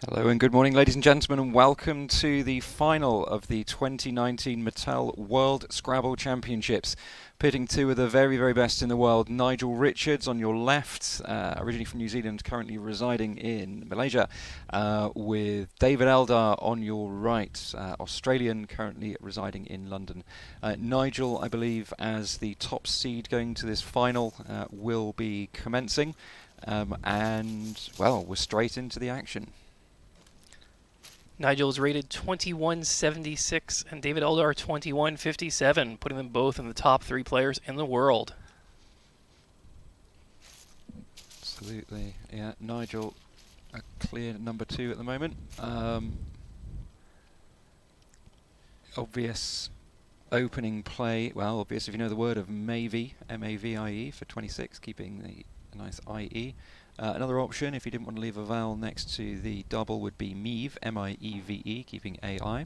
Hello and good morning, ladies and gentlemen, and welcome to the final of the 2019 Mattel World Scrabble Championships. Pitting two of the very, very best in the world. Nigel Richards on your left, originally from New Zealand, currently residing in Malaysia, with David Eldar on your right, Australian, currently residing in London. Nigel, I believe, as the top seed going to this final, will be commencing. And, well, we're straight into the action. Nigel is rated 2176 and David Eldar 2157, putting them both in the top three players in the world. Absolutely, yeah. Nigel, a clear number two at the moment. Obvious opening play. Well, obvious if you know the word of Mavie, M-A-V-I-E for 26, keeping the nice I-E. Another option, if you didn't want to leave a vowel next to the double, would be Mieve, M-I-E-V-E, keeping A-I.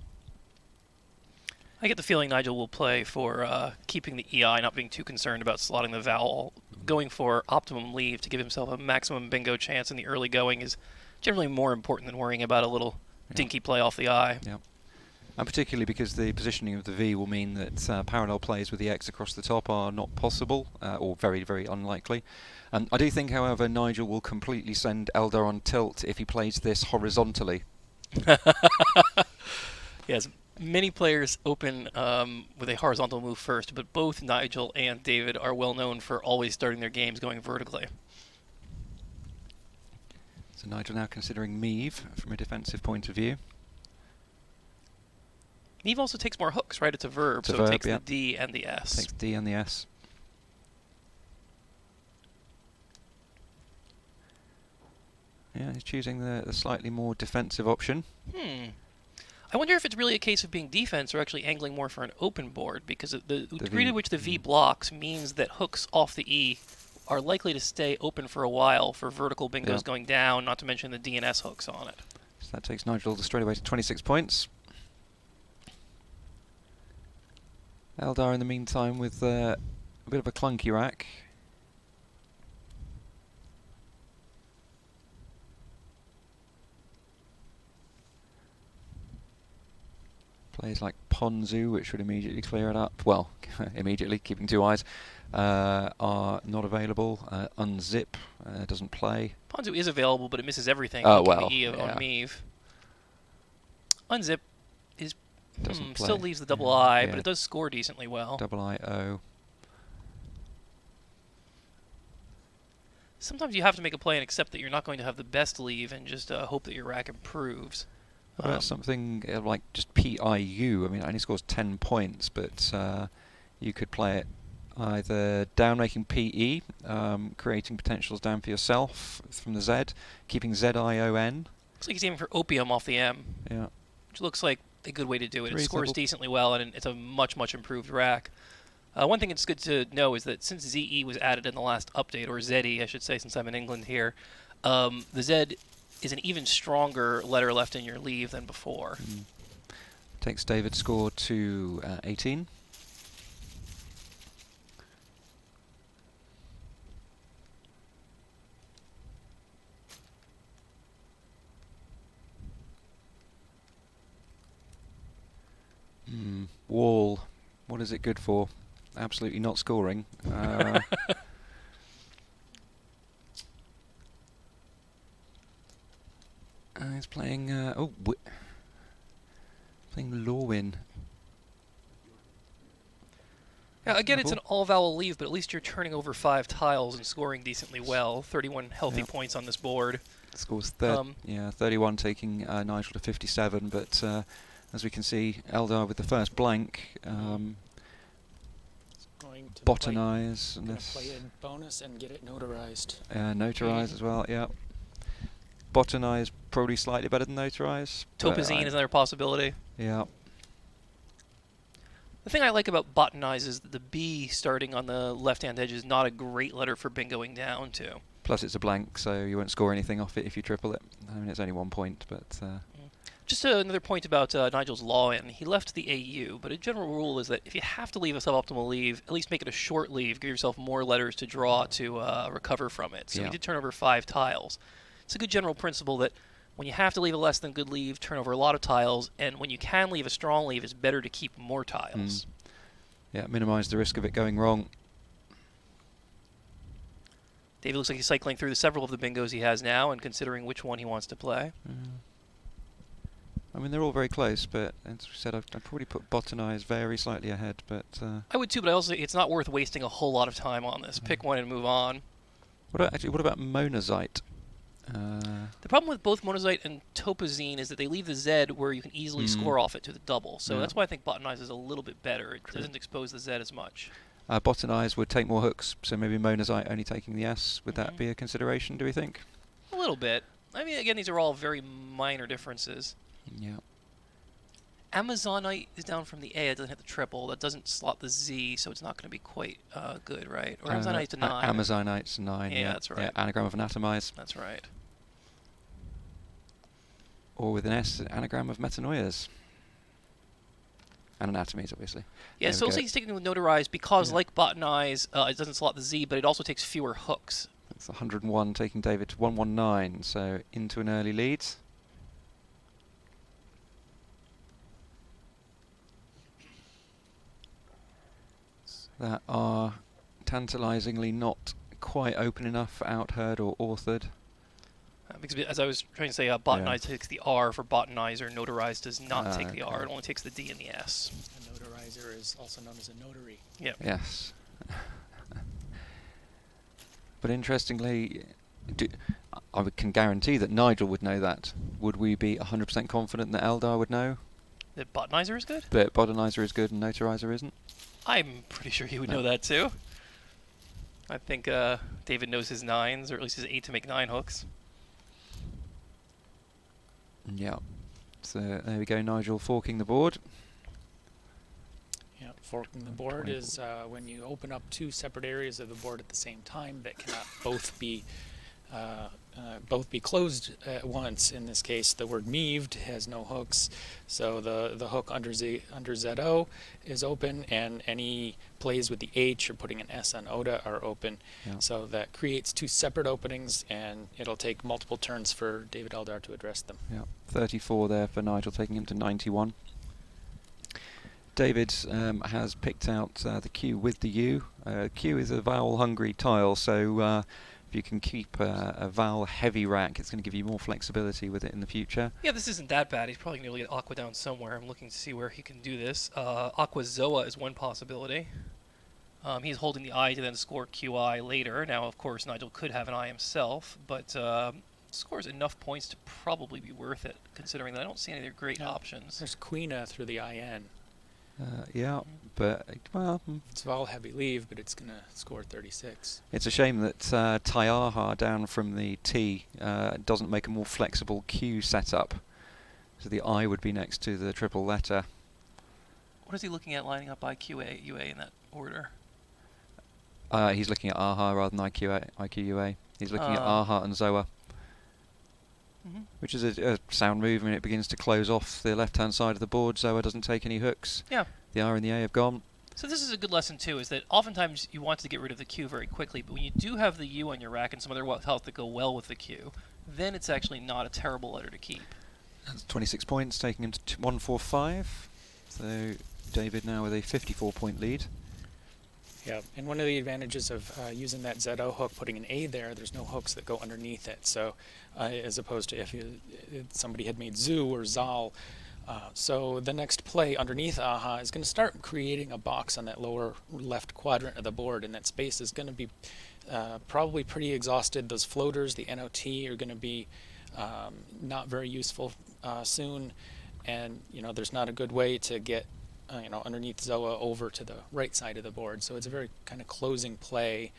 I get the feeling Nigel will play for keeping the EI, not being too concerned about slotting the vowel. Going for optimum leave to give himself a maximum bingo chance in the early going is generally more important than worrying about a little dinky play off the I. Yeah. And particularly because the positioning of the V will mean that parallel plays with the X across the top are not possible, or very, very unlikely. I do think, however, Nigel will completely send Eldar on tilt if he plays this horizontally. Yes, many players open with a horizontal move first, but both Nigel and David are well known for always starting their games going vertically. So Nigel now considering Mieve from a defensive point of view. Mieve also takes more hooks, right? It's a verb, It's a so verb, it takes yeah. the D and the S. Takes D and the S. Yeah, he's choosing the slightly more defensive option. I wonder if it's really a case of being defense or actually angling more for an open board, because the degree to which the V blocks means that hooks off the E are likely to stay open for a while for vertical bingos going down, not to mention the D and S hooks on it. So that takes Nigel straight away to 26 points. Eldar in the meantime with a bit of a clunky rack. Plays like Ponzu, which would immediately clear it up. Well, immediately, keeping two eyes, are not available. Unzip doesn't play. Ponzu is available, but it misses everything. Oh, well, the E on Mieve. Unzip is still leaves the double I, but it does score decently well. Double I-O. Sometimes you have to make a play and accept that you're not going to have the best leave and just hope that your rack improves. What about something like just PIU? I mean, it only scores 10 points, but you could play it either down making PE, creating potentials down for yourself from the Z, keeping ZION. Looks like he's aiming for opium off the M. Yeah. Which looks like a good way to do it. It scores Reasonable. decently well, and it's a much, much improved rack. One thing it's good to know is that since ZE was added in the last update, or ZE, I should say, since I'm in England here, the Z is an even stronger letter left in your leave than before. Takes David's score to 18. Wall. What is it good for? Absolutely not scoring. He's playing. Playing Lorwyn. Yeah, again, it's an all-vowel leave, but at least you're turning over 5 tiles and scoring decently well. 31 healthy points on this board. Scores 31, taking Nigel to 57. But as we can see, Eldar with the first blank. Botanize. Going to play in bonus and get it notarized. Notarize as well, yeah. Botanize probably slightly better than notarize. Topazine is another possibility. Yeah. The thing I like about botanize is that the B starting on the left-hand edge is not a great letter for bingoing down to. Plus it's a blank, so you won't score anything off it if you triple it. I mean, it's only 1 point, but... Just another point about Nigel's law-in. He left the AU, but a general rule is that if you have to leave a suboptimal leave, at least make it a short leave. Give yourself more letters to draw to recover from it. So he did turn over 5 tiles. It's a good general principle that When you have to leave a less than good leave, turn over a lot of tiles, and when you can leave a strong leave, it's better to keep more tiles. Yeah, minimise the risk of it going wrong. David looks like he's cycling through several of the bingos he has now and considering which one he wants to play. I mean, they're all very close, but as we said, I'd probably put Botanize very slightly ahead. But I would too, but I also it's not worth wasting a whole lot of time on this. Pick one and move on. what about Monazite? The problem with both Monazite and Topazine is that they leave the Z where you can easily score off it to the double. So that's why I think Botanize is a little bit better. It doesn't expose the Z as much. Botanize would take more hooks, so maybe Monazite only taking the S. Would that be a consideration, do we think? A little bit. I mean, again, these are all very minor differences. Yeah. Amazonite is down from the A. It doesn't hit the triple. That doesn't slot the Z, so it's not going to be quite good, right? Or Amazonite's a 9. Amazonite's a 9, Yeah, that's right. Yeah, anagram of Anatomize. That's right. Or with an S, anagram of Metanoias. And Anatomies, obviously. Yeah, so he's taking with Notarize because, like Botanize, it doesn't slot the Z, but it also takes fewer hooks. That's 101, taking David to 119, so into an early lead. That are tantalisingly not quite open enough for Outheard or Authored. Because as I was trying to say, Botanize takes the R for Botanizer. Notarize does not take the R. It only takes the D and the S. A notarizer is also known as a notary. Yep. Yes. But interestingly, I can guarantee that Nigel would know that. Would we be 100% confident that Eldar would know? That Botanizer is good? But Botanizer is good and Notarizer isn't? I'm pretty sure he would know that too. I think David knows his 9s, or at least his 8 to make 9 hooks. Yeah. So there we go, Nigel forking the board. Yeah, forking the board is when you open up two separate areas of the board at the same time that cannot both be closed at once. In this case, the word meaved has no hooks, so the hook under ZO is open, and any plays with the H or putting an S on Oda are open. Yeah. So that creates two separate openings, and it'll take multiple turns for David Eldar to address them. Yeah, 34 there for Nigel, taking him to 91. David has picked out the Q with the U. Q is a vowel-hungry tile, so if you can keep a vowel-heavy rack, it's going to give you more flexibility with it in the future. Yeah, this isn't that bad. He's probably going to get Aqua down somewhere. I'm looking to see where he can do this. Aqua Zoa is one possibility. He's holding the I to then score QI later. Now, of course, Nigel could have an I himself, but scores enough points to probably be worth it, considering that I don't see any other great options. There's Queena through the IN. Yeah, but, well... It's vowel heavy leave, but it's going to score 36. It's a shame that Taiaha down from the T doesn't make a more flexible Q setup. So the I would be next to the triple letter. What is he looking at lining up IQA, UA in that order? He's looking at AHA rather than IQUA. He's looking at AHA and Zoa. Which is a sound move. I mean, it begins to close off the left-hand side of the board. Zoa doesn't take any hooks. Yeah. The R and the A have gone. So this is a good lesson, too, is that oftentimes you want to get rid of the Q very quickly, but when you do have the U on your rack and some other tiles that go well with the Q, then it's actually not a terrible letter to keep. That's 26 points, taking him to 145. So David now with a 54-point lead. Yeah, and one of the advantages of using that ZO hook, putting an A there's no hooks that go underneath it. So, as opposed to if somebody had made Zoo or Zal. So the next play underneath AHA is going to start creating a box on that lower left quadrant of the board, and that space is going to be probably pretty exhausted. Those floaters, the NOT, are going to be not very useful soon, and there's not a good way to get underneath Zoa over to the right side of the board. So it's a very kind of closing play,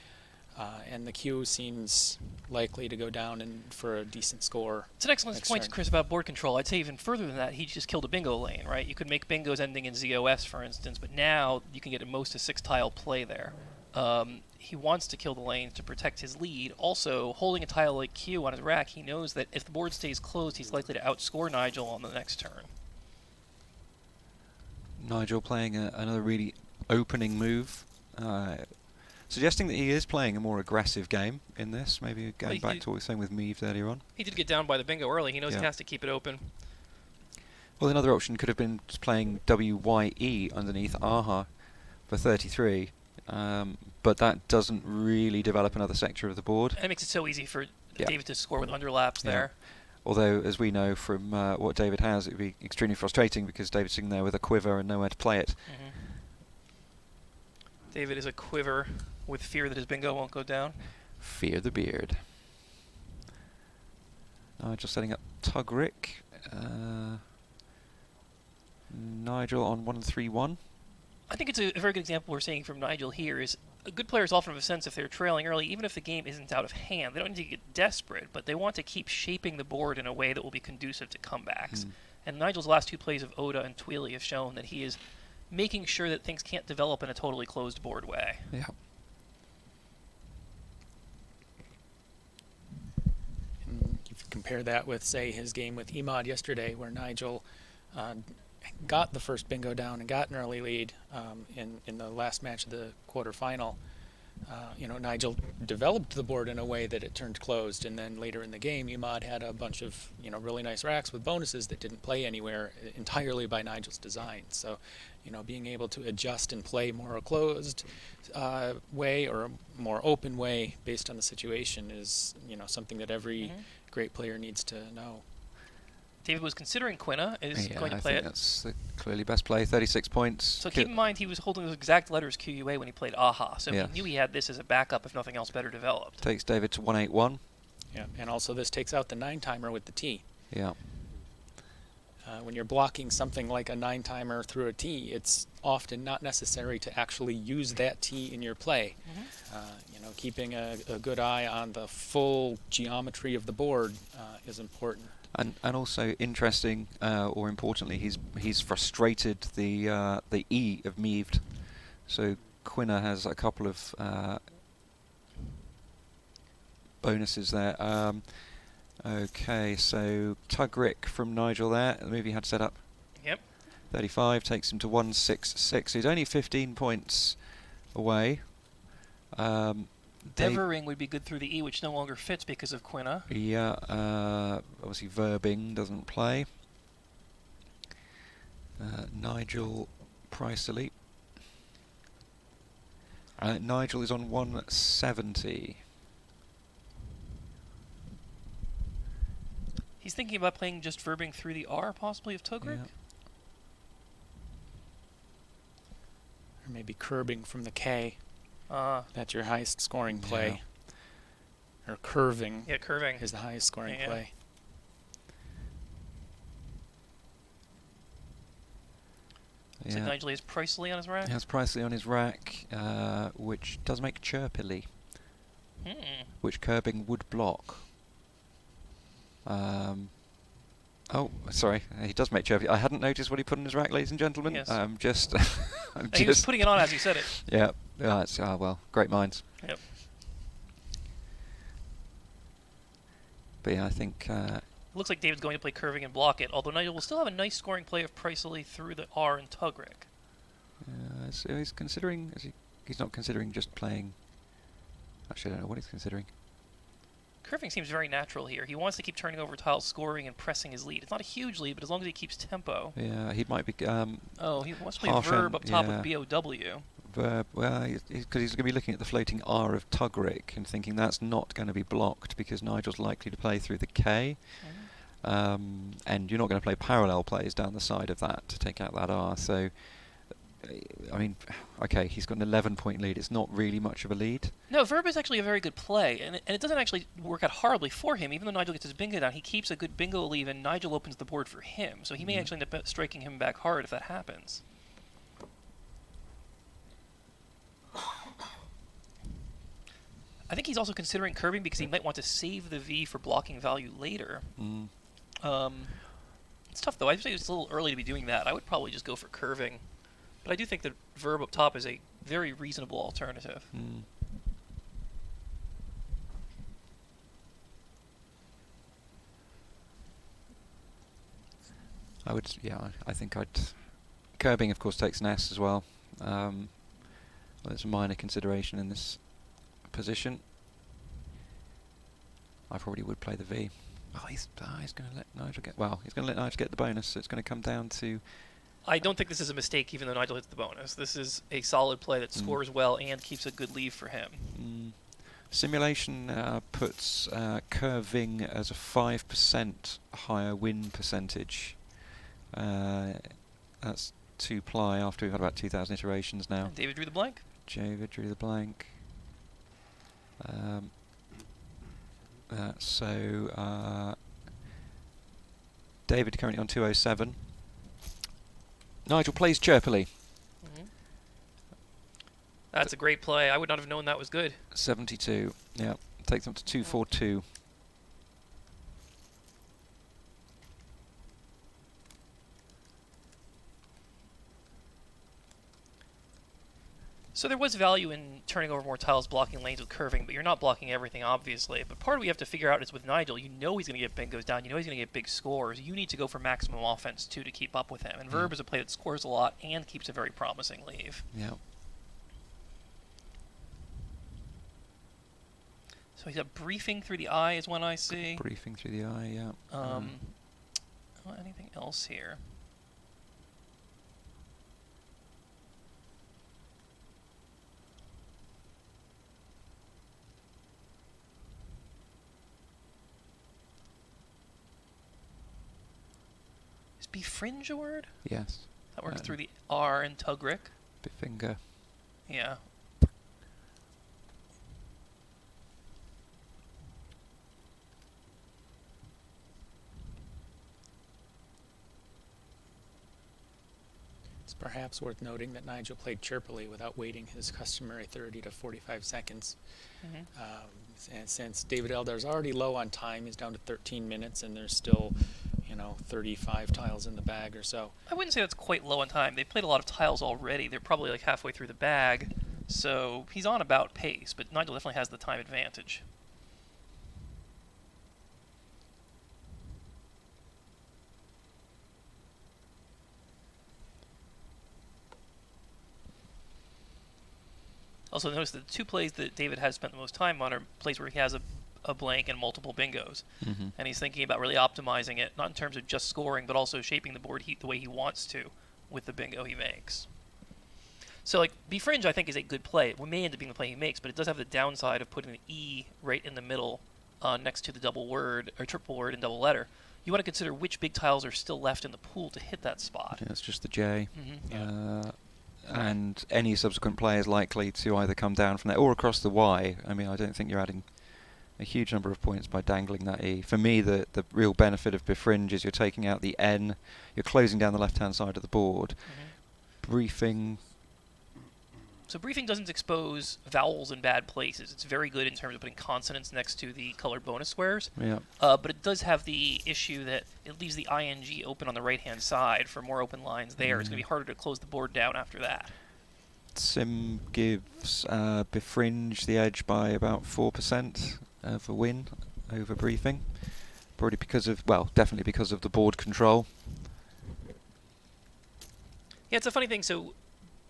and the Q seems likely to go down for a decent score. It's an excellent point, Chris, about board control. I'd say even further than that, he just killed a bingo lane, right? You could make bingos ending in ZOS, for instance, but now you can get at most a 6-tile play there. He wants to kill the lane to protect his lead. Also, holding a tile like Q on his rack, he knows that if the board stays closed, he's likely to outscore Nigel on the next turn. Nigel playing another really opening move. suggesting that he is playing a more aggressive game in this. Maybe going Well, back to what we were saying with Meaved earlier on. He did get down by the bingo early. He knows Yeah. he has to keep it open. Well, another option could have been just playing WYE underneath Aha for 33, but that doesn't really develop another sector of the board. And it makes it so easy for Yeah. David to score with underlaps Yeah. there. Although, as we know from what David has, it would be extremely frustrating because David's sitting there with a quiver and nowhere to play it. Mm-hmm. David is a quiver with fear that his bingo won't go down. Fear the beard. Nigel setting up Tugrick. Nigel on 1-3-1. I think it's a very good example we're seeing from Nigel here is good players often have a sense if they're trailing early, even if the game isn't out of hand, they don't need to get desperate, but they want to keep shaping the board in a way that will be conducive to comebacks. And Nigel's last two plays of Oda and Tweely have shown that he is making sure that things can't develop in a totally closed board way. Yeah. And if you compare that with, say, his game with Emad yesterday, where Nigel got the first bingo down and got an early lead in the last match of the quarterfinal. Nigel developed the board in a way that it turned closed, and then later in the game, Emad had a bunch of really nice racks with bonuses that didn't play anywhere entirely by Nigel's design. So, being able to adjust and play more a closed way or a more open way based on the situation is something that every great player needs to know. David was considering Quina, is Yeah, going to I play think it. that's the clearly best play, 36 points. So keep in mind he was holding those exact letters QUA when he played Aha, so Yes. he knew he had this as a backup if nothing else better developed. Takes David to 1-8-1. Yeah, and also this takes out the 9-timer with the T. Yeah. When you're blocking something like a 9-timer through a T, it's often not necessary to actually use that T in your play. Keeping a good eye on the full geometry of the board is important. And also interesting, or importantly, he's frustrated the E of Meaved. So Quina has a couple of bonuses there. Okay, so Tugrick from Nigel there. The move he had set up. Yep. 35 takes him to 166. He's only 15 points away. Devering would be good through the E, which no longer fits because of Quina. Yeah, obviously Verbing doesn't play. Nigel Pricely. Nigel is on 170. He's thinking about playing just Verbing through the R, possibly, of Tugrick? Yeah. Or maybe curbing from the K. That's your highest scoring play. Or curving. Yeah, curving is the highest scoring play. So Nigel has Pricely on his rack? He has Pricely on his rack, which does make Chirpily, which curbing would block. Oh, sorry, he does make Chirpily. I hadn't noticed what he put on his rack, ladies and gentlemen. Yes. He was putting it on as he said it. Yeah, it's, well, great minds. Yep. But yeah, I think... It looks like David's going to play curving and block it, although Nigel will still have a nice scoring play of Pricely through the R and Tugrick. So he's considering... He's not considering just playing... Actually, I don't know what he's considering. Curving seems very natural here. He wants to keep turning over tiles, scoring, and pressing his lead. It's not a huge lead, but as long as he keeps tempo. Yeah, he might be... He wants to play harsh Verb up top yeah. with B-O-W. Verb, well, because he's going to be looking at the floating R of Tugrick and thinking that's not going to be blocked because Nigel's likely to play through the K. And you're not going to play parallel plays down the side of that to take out that R. So, I mean, okay, he's got an 11-point lead. It's not really much of a lead. No, Verb is actually a very good play, and it doesn't actually work out horribly for him. Even though Nigel gets his bingo down, he keeps a good bingo lead, and Nigel opens the board for him. So he may actually end up striking him back hard if that happens. I think he's also considering curbing because he might want to save the V for blocking value later. It's tough, though. I'd say it's a little early to be doing that. I would probably just go for curving. But I do think that Verb up top is a very reasonable alternative. I think I'd... Curbing, of course, takes an S as well. There's a minor consideration in this position. I probably would play the V. Oh, he's going to let Nigel get... Well, he's going to let Nigel get the bonus, so it's going to come down to... I don't think this is a mistake, even though Nigel hits the bonus. This is a solid play that scores well and keeps a good leave for him. Simulation puts curving as a 5% higher win percentage. That's 2-ply after we've had about 2,000 iterations now. And David drew the blank. David drew the blank. David currently on 207. Nigel plays chirpily. That's a great play. I would not have known that was good. 72. Yeah, takes them to 242. So there was value in turning over more tiles, blocking lanes with curving, but you're not blocking everything, obviously. But part of what you have to figure out is with Nigel, you know he's going to get bingos down, you know he's going to get big scores. You need to go for maximum offense, too, to keep up with him. And Verb is a play that scores a lot and keeps a very promising leave. Yeah. So he's a briefing through the eye is one I see. Briefing through the eye, yeah. Anything else here? Is befringe a word? Yes. That works through the R in Tugrick. Befinger. Yeah. It's perhaps worth noting that Nigel played chirpily without waiting his customary 30 to 45 seconds. And since David Eldar's already low on time, he's down to 13 minutes, and there's still, 35 tiles in the bag or so. I wouldn't say that's quite low on time. They've played a lot of tiles already. They're probably like halfway through the bag, so he's on about pace, but Nigel definitely has the time advantage. Also notice that the two plays that David has spent the most time on are plays where he has a blank and multiple bingos. And he's thinking about really optimizing it, not in terms of just scoring, but also shaping the board the way he wants to with the bingo he makes. So, like, Befringe, I think, is a good play. It may end up being the play he makes, but it does have the downside of putting the E right in the middle next to the double word, or triple word and double letter. You want to consider which big tiles are still left in the pool to hit that spot. Yeah, it's just the J. And any subsequent play is likely to either come down from there or across the Y. I mean, I don't think you're adding a huge number of points by dangling that E. For me, the real benefit of Befringe is you're taking out the N, you're closing down the left-hand side of the board. Briefing. So briefing doesn't expose vowels in bad places. It's very good in terms of putting consonants next to the colored bonus squares. Yeah. But it does have the issue that it leaves the ing open on the right-hand side for more open lines there. It's going to be harder to close the board down after that. Sim gives Befringe the edge by about 4% of a win over briefing. Probably because of, definitely because of the board control. Yeah, it's a funny thing. So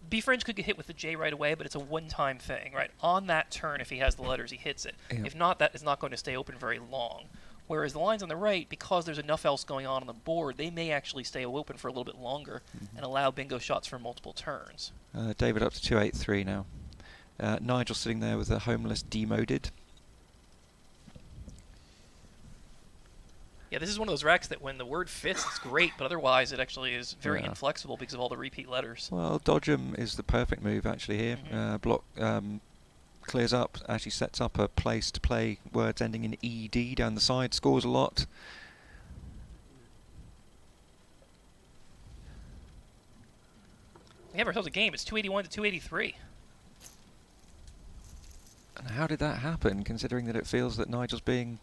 Befringe could get hit with the J right away, but it's a one-time thing, right? On that turn, if he has the letters, he hits it. Yeah. If not, that is not going to stay open very long. Whereas the lines on the right, because there's enough else going on the board, they may actually stay open for a little bit longer and allow bingo shots for multiple turns. David up to 283 now. Nigel sitting there with a homeless demoded. Yeah, this is one of those racks that when the word fits, it's great, but otherwise it actually is very inflexible because of all the repeat letters. Well, Dodgem is the perfect move actually here. Block clears up, actually sets up a place to play words ending in ED down the side, scores a lot. We have ourselves a game. It's 281 to 283. And how did that happen, considering that it feels that Nigel's being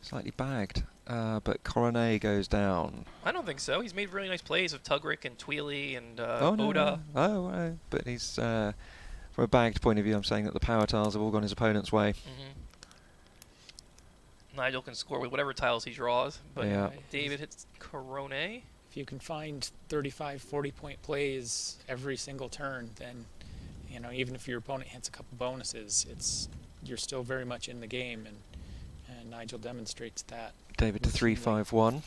slightly bagged? But Coronet goes down. I don't think so. He's made really nice plays of Tugrick and Tweely and No. Oda. Oh, but he's... from a bagged point of view, I'm saying that the power tiles have all gone his opponent's way. Nigel can score with whatever tiles he draws, but Yeah. David hits Coronet. If you can find 35, 40-point plays every single turn, then even if your opponent hits a couple bonuses, you're still very much in the game, and Nigel demonstrates that. David to routinely. 3-5-1.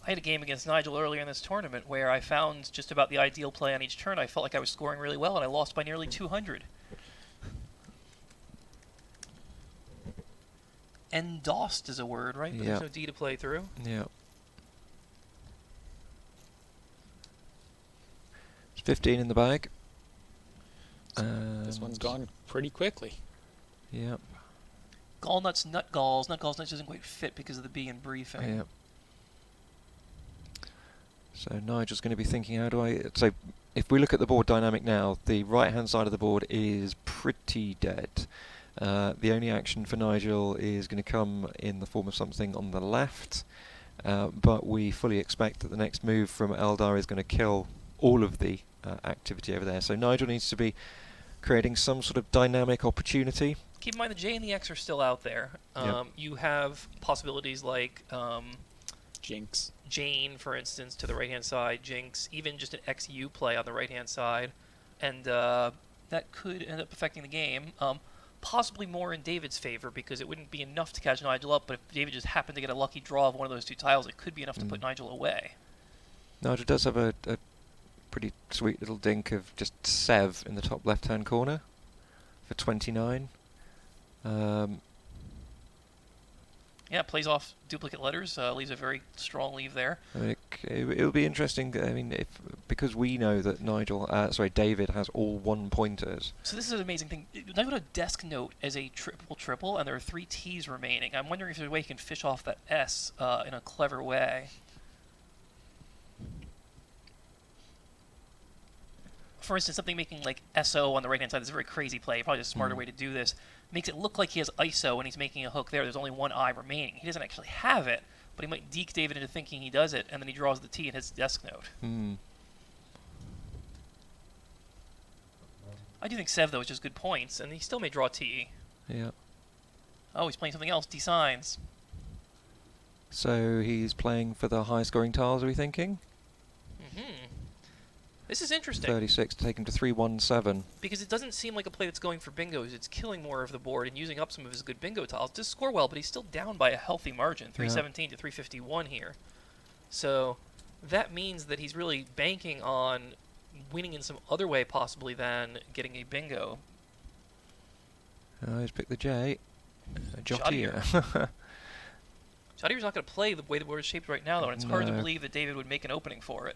I had a game against Nigel earlier in this tournament where I found just about the ideal play on each turn. I felt like I was scoring really well, and I lost by nearly 200. Endorsed is a word, right? But Yeah. there's no D to play through. Yeah. It's 15 in the bag. This one's gone pretty quickly. Yeah. Gallnuts, Nutgalls. Nutgalls doesn't quite fit because of the B in briefing. Yeah. So Nigel's going to be thinking, how do I... So if we look at the board dynamic now, the right-hand side of the board is pretty dead. The only action for Nigel is going to come in the form of something on the left, but we fully expect that the next move from Eldar is going to kill all of the activity over there. So Nigel needs to be creating some sort of dynamic opportunity. Keep in mind the J and the X are still out there. Yep. You have possibilities like Jinx. Jane, for instance, to the right-hand side, Jinx, even just an XU play on the right-hand side, and that could end up affecting the game. Possibly more in David's favor because it wouldn't be enough to catch Nigel up, but if David just happened to get a lucky draw of one of those two tiles, it could be enough to put Nigel away. Nigel does have a pretty sweet little dink of just Sev in the top left-hand corner for 29. Yeah, plays off duplicate letters, leaves a very strong leave there. I mean, it'll be interesting. I mean, because we know that David has all one-pointers. So this is an amazing thing. Nigel had a desk note as a triple, and there are 3 T's remaining. I'm wondering if there's a way he can fish off that S in a clever way. For instance, something making like SO on the right-hand side is a very crazy play. Probably a smarter way to do this. Makes it look like he has ISO and he's making a hook there. There's only one I remaining. He doesn't actually have it, but he might deke David into thinking he does it, and then he draws the T in his desk note. I do think Sev, though, is just good points, and he still may draw T. Yeah. Oh, he's playing something else. D signs. So he's playing for the high-scoring tiles, are we thinking? This is interesting. 36 to take him to 3-1-7. Because it doesn't seem like a play that's going for bingos. It's killing more of the board and using up some of his good bingo tiles. Does score well, but he's still down by a healthy margin, 317 to 351 here. So that means that he's really banking on winning in some other way, possibly, than getting a bingo. He's picked the J. Jottier. Jottier. Jottier's not going to play the way the board is shaped right now, though, and it's hard to believe that David would make an opening for it.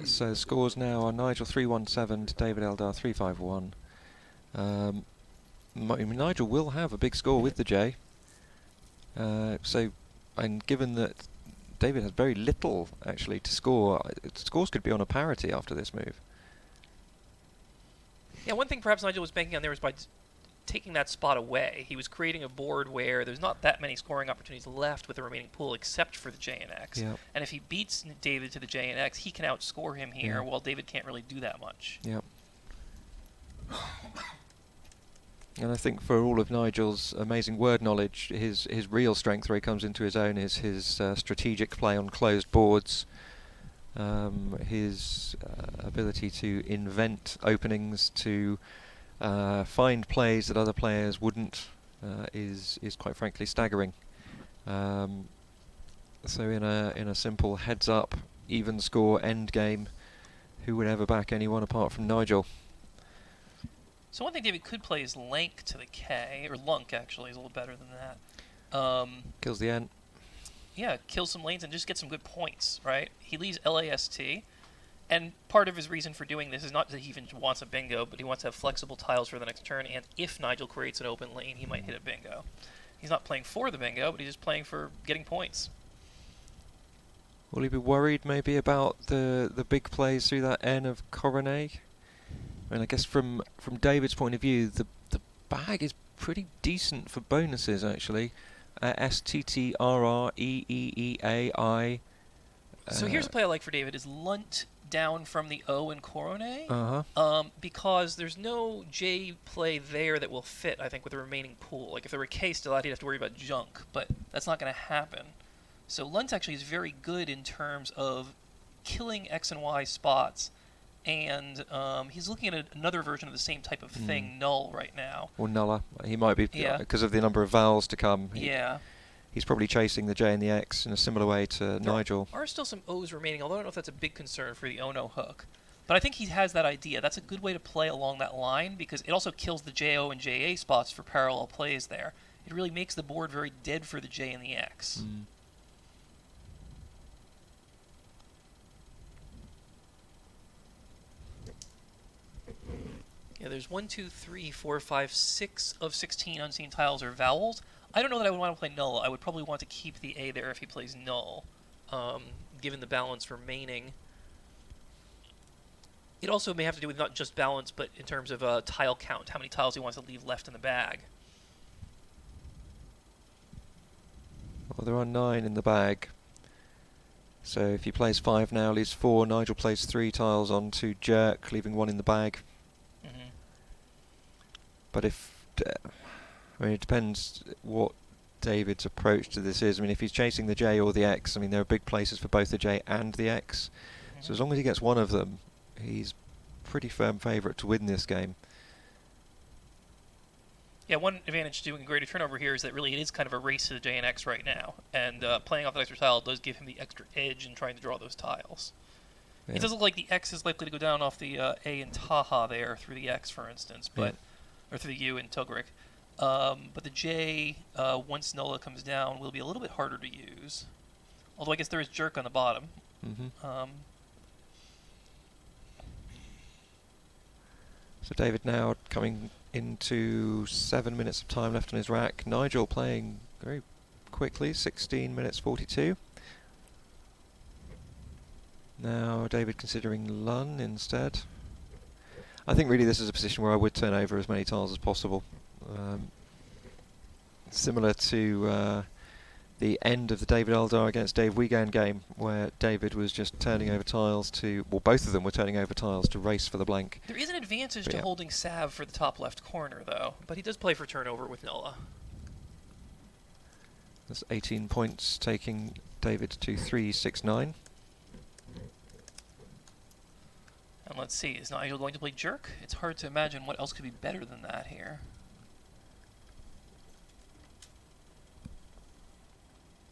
So scores now are Nigel 3-1-7 to David Eldar 3-5-1. Nigel will have a big score with the J. And given that David has very little actually to score, scores could be on a parity after this move. Yeah, one thing perhaps Nigel was banking on there was by taking that spot away. He was creating a board where there's not that many scoring opportunities left with the remaining pool except for the J and X. Yep. And if he beats David to the J and X, he can outscore him here, while David can't really do that much. Yep. And I think for all of Nigel's amazing word knowledge, his real strength where he comes into his own is his strategic play on closed boards. His ability to invent openings, to find plays that other players wouldn't, is quite frankly staggering. So in a simple heads-up, even score end game, who would ever back anyone apart from Nigel? So one thing David could play is Lank to the K, or Lunk actually is a little better than that. Kills the N. Yeah, kill some lanes and just get some good points, right? He leaves LAST, and part of his reason for doing this is not that he even wants a bingo, but he wants to have flexible tiles for the next turn, and if Nigel creates an open lane, he might hit a bingo. He's not playing for the bingo, but he's just playing for getting points. Will he be worried maybe about the big plays through that N of Coronet? I mean, I guess from David's point of view, the bag is pretty decent for bonuses actually. STTRREEEAI. So here's a play I like for David: is Lunt down from the O in Coronet, because there's no J play there that will fit. I think with the remaining pool. Like if there were K still out, he'd have to worry about junk, but that's not going to happen. So Lunt actually is very good in terms of killing X and Y spots and he's looking at another version of the same type of thing, null, right now. Or Nuller. He might be, Yeah. because of the number of vowels to come. Yeah. He's probably chasing the J and the X in a similar way to Nigel. There are still some O's remaining, although I don't know if that's a big concern for the Ono hook. But I think he has that idea. That's a good way to play along that line, because it also kills the JO and JA spots for parallel plays there. It really makes the board very dead for the J and the X. Yeah, there's 1, 2, 3, 4, 5, 6 of 16 unseen tiles are vowels. I don't know that I would want to play null. I would probably want to keep the A there if he plays null, given the balance remaining. It also may have to do with not just balance, but in terms of tile count, how many tiles he wants to leave left in the bag. Well, there are 9 in the bag. So if he plays 5 now, leaves 4. Nigel plays 3 tiles on to jerk, leaving 1 in the bag. But I mean, it depends what David's approach to this is. I mean, if he's chasing the J or the X, I mean, there are big places for both the J and the X. So as long as he gets one of them, he's pretty firm favourite to win this game. Yeah, one advantage to doing a greater turnover here is that really it is kind of a race to the J and X right now. And playing off that extra tile does give him the extra edge in trying to draw those tiles. Yeah. It does look like the X is likely to go down off the A and Taha there through the X, for instance, but or through the U in Tugrik. But the J, once Nola comes down, will be a little bit harder to use. Although I guess there is jerk on the bottom. So David now coming into 7 minutes of time left on his rack. Nigel playing very quickly, 16 minutes 42. Now David considering Lun instead. I think really this is a position where I would turn over as many tiles as possible. Similar to the end of the David Eldar against Dave Wiegand game, where David was just turning over tiles to, well, both of them were turning over tiles to race for the blank. There is an advantage to holding Sav for the top left corner, though, but he does play for turnover with Nola. That's 18 points, taking David to 369. And let's see, is Nigel going to play jerk? It's hard to imagine what else could be better than that here.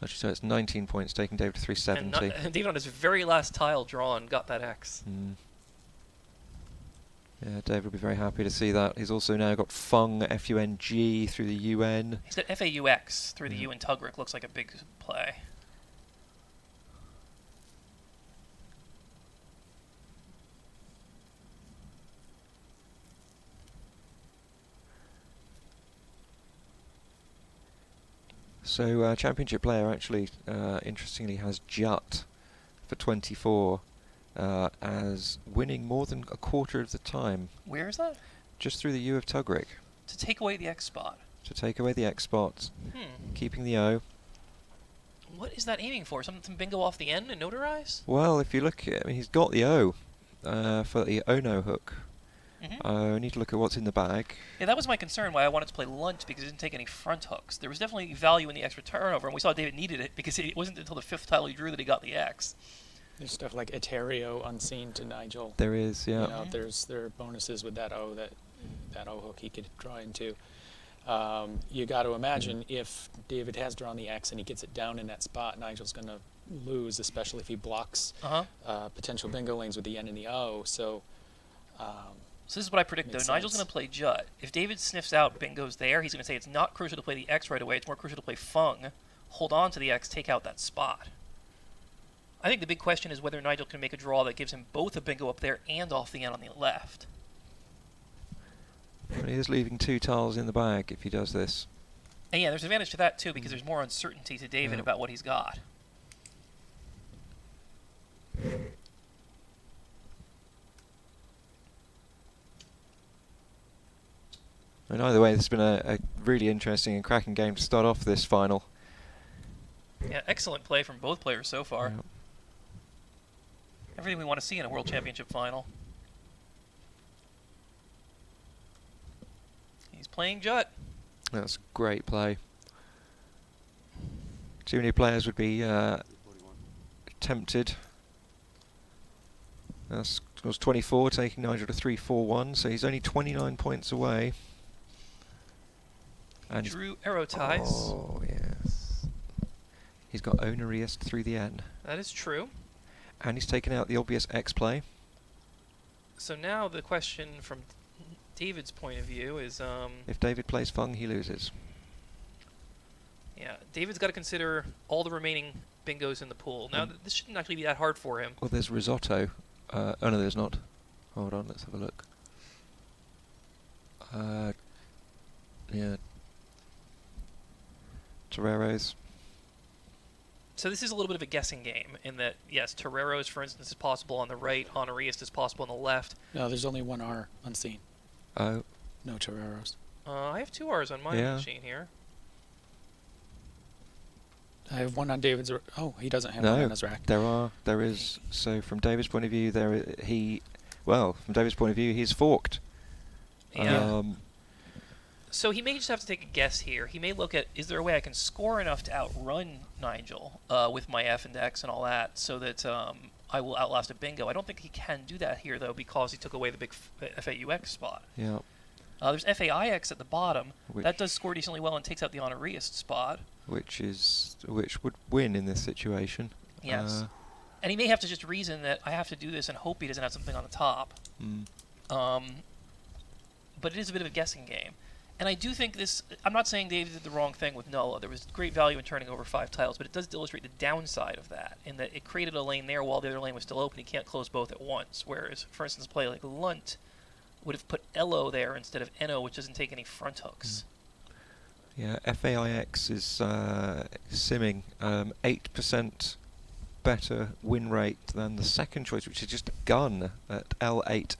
Actually, so it's 19 points, taking David to 370. And David on his very last tile drawn got that X. Yeah, David will be very happy to see that. He's also now got Fung, F-U-N-G through the UN. He's got F-A-U-X through the U in Tugrik. Looks like a big play. So championship player actually, interestingly, has Jut for 24 as winning more than a quarter of the time. Where is that? Just through the U of Tugrik. To take away the X spot. To take away the X spot, keeping the O. What is that aiming for? Something bingo off the end and notarize? Well, if you look at, I mean, he's got the O for the Ono hook. I need to look at what's in the bag. Yeah, that was my concern why I wanted to play Lunt, because it didn't take any front hooks. There was definitely value in the extra turnover, and we saw David needed it because it wasn't until the 5th tile he drew that he got the X. There's stuff like Eterio unseen to Nigel. There is, yeah. You know, there are bonuses with that O hook he could draw into. You got to imagine if David has drawn the X and he gets it down in that spot, Nigel's going to lose, especially if he blocks potential bingo lanes with the N and the O. So this is what I predict, though. Nigel's going to play Jut. If David sniffs out bingo's there, he's going to say it's not crucial to play the X right away. It's more crucial to play Fung, hold on to the X, take out that spot. I think the big question is whether Nigel can make a draw that gives him both a bingo up there and off the N on the left. He is leaving 2 tiles in the bag if he does this. And yeah, there's an advantage to that, too, because there's more uncertainty to David about what he's got. And either way, this has been a really interesting and cracking game to start off this final. Yeah, excellent play from both players so far. Yep. Everything we want to see in a World Championship final. He's playing Jut. That's a great play. Too many players would be tempted. That's Scores 24, taking Nigel to 3-4-1, so he's only 29 points away. And Drew arrow ties. Oh, yes. He's got Onariest through the end. That is true. And he's taken out the obvious X play. So now the question from David's point of view is... if David plays Fung, he loses. Yeah, David's got to consider all the remaining bingos in the pool. Now, this shouldn't actually be that hard for him. Well, there's Risotto. Oh, no, there's not. Hold on, let's have a look. Yeah. Toreros. So this is a little bit of a guessing game in that, yes, Toreros, for instance, is possible on the right, Honoriest is possible on the left. No, there's only one R unseen. Oh. No Toreros. I have 2 R's on my machine here. I have one on David's. Oh, he doesn't have No, one on his rack. there is. So from David's point of view, from David's point of view, he's forked. Yeah. So he may just have to take a guess here. He may look at, is there a way I can score enough to outrun Nigel with my F and X and all that, so that I will outlast a bingo. I don't think he can do that here, though, because he took away the big FAUX spot. Yeah. There's FAIX at the bottom. That does score decently well and takes out the Honoriest spot. Which would win in this situation. Yes. And he may have to just reason that I have to do this and hope he doesn't have something on the top. But it is a bit of a guessing game. And I do think this, I'm not saying David did the wrong thing with Nulla. There was great value in turning over 5 tiles, but it does illustrate the downside of that, in that it created a lane there while the other lane was still open. He can't close both at once. Whereas, for instance, play like Lunt would have put Elo there instead of Eno, which doesn't take any front hooks. Yeah, FAIX is simming 8% better win rate than the second choice, which is just gun at L8.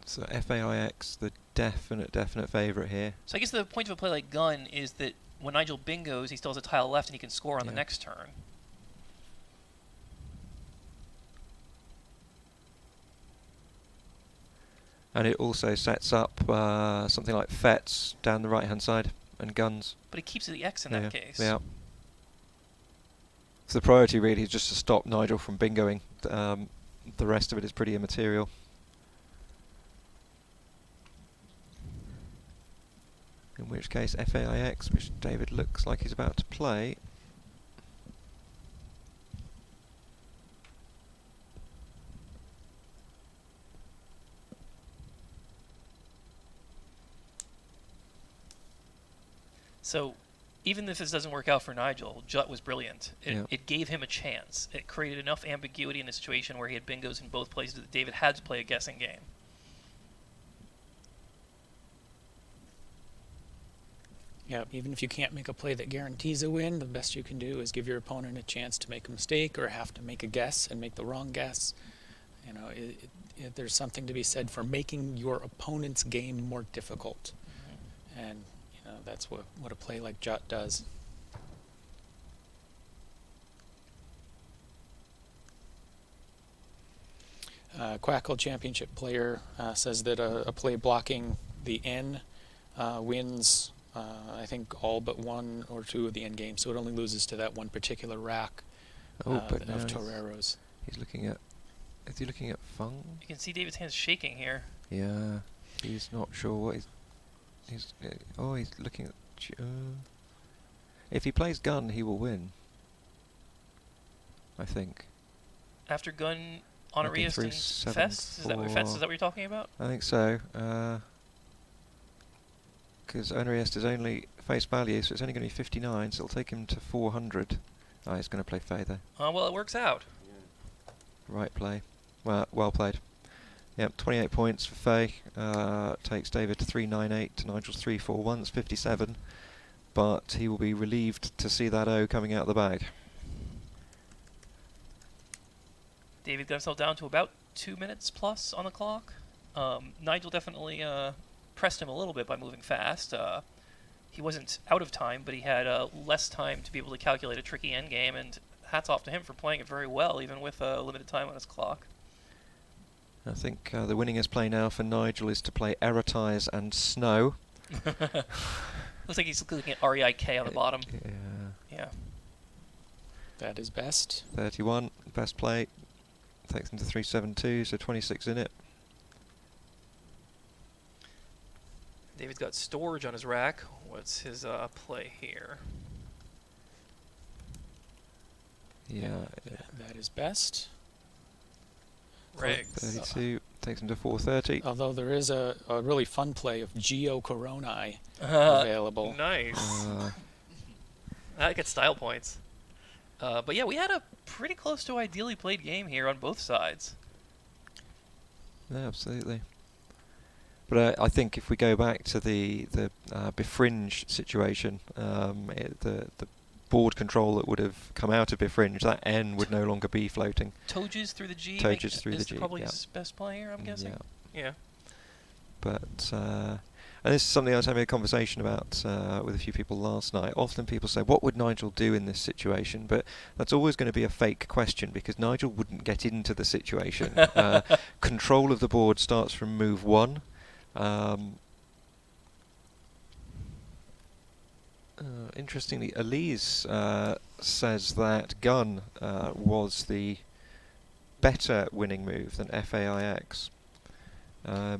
So FAIX, the definite favourite here. So I guess the point of a play like Gun is that when Nigel bingos, he still has a tile left and he can score on the next turn. And it also sets up something like Fets down the right-hand side and guns. But it keeps the X in that case. Yeah. So the priority really is just to stop Nigel from bingoing. The rest of it is pretty immaterial. In which case FAIX, which David looks like he's about to play. So even if this doesn't work out for Nigel, Jut was brilliant. It gave him a chance. It created enough ambiguity in a situation where he had bingos in both places that David had to play a guessing game. Yeah, even if you can't make a play that guarantees a win, the best you can do is give your opponent a chance to make a mistake or have to make a guess and make the wrong guess. You know, there's something to be said for making your opponent's game more difficult. And, you know, that's what a play like Jut does. Quackle Championship player says that a play blocking the N wins I think all but 1 or 2 of the end game, so it only loses to that one particular rack of Toreros. He's looking at. Is he looking at Fung? You can see David's hands shaking here. Yeah, he's not sure what he's looking at. If he plays Gun, he will win. I think. After Gun, Honoriest and Fest? Is that what you're talking about? I think so. Because Onariest is only face value, so it's only going to be 59, so it'll take him to 400. Oh, he's going to play Faye, though. Well, it works out. Right play. Well played. Yep, 28 points for Faye. Takes David to 398 to Nigel's 341. That's 57. But he will be relieved to see that O coming out of the bag. David got himself down to about 2 minutes plus on the clock. Nigel definitely pressed him a little bit by moving fast. He wasn't out of time, but he had less time to be able to calculate a tricky endgame, and hats off to him for playing it very well, even with limited time on his clock. I think the winningest play now for Nigel is to play Erratize and Snow. Looks like he's looking at REIK on the bottom. Yeah. That is best. 31, best play. takes him to 372, so 26 in it. David's got storage on his rack. What's his play here? Yeah, That is best. Rigs. 32 takes him to 430. Although there is a really fun play of Geo Coronae available. Nice. Uh, That gets style points. But yeah, we had a pretty close to ideally played game here on both sides. Yeah, absolutely. But I think if we go back to the Befringe situation, the board control that would have come out of Befringe, that N would no longer be floating. Toges through the G. Toges through the is G, probably yeah. his best play here, I'm guessing. Yeah. But and this is something I was having a conversation about with a few people last night. Often people say, what would Nigel do in this situation? But that's always going to be a fake question, because Nigel wouldn't get into the situation. Control of the board starts from move 1. Interestingly, Elise says that gun was the better winning move than FAIX. Well,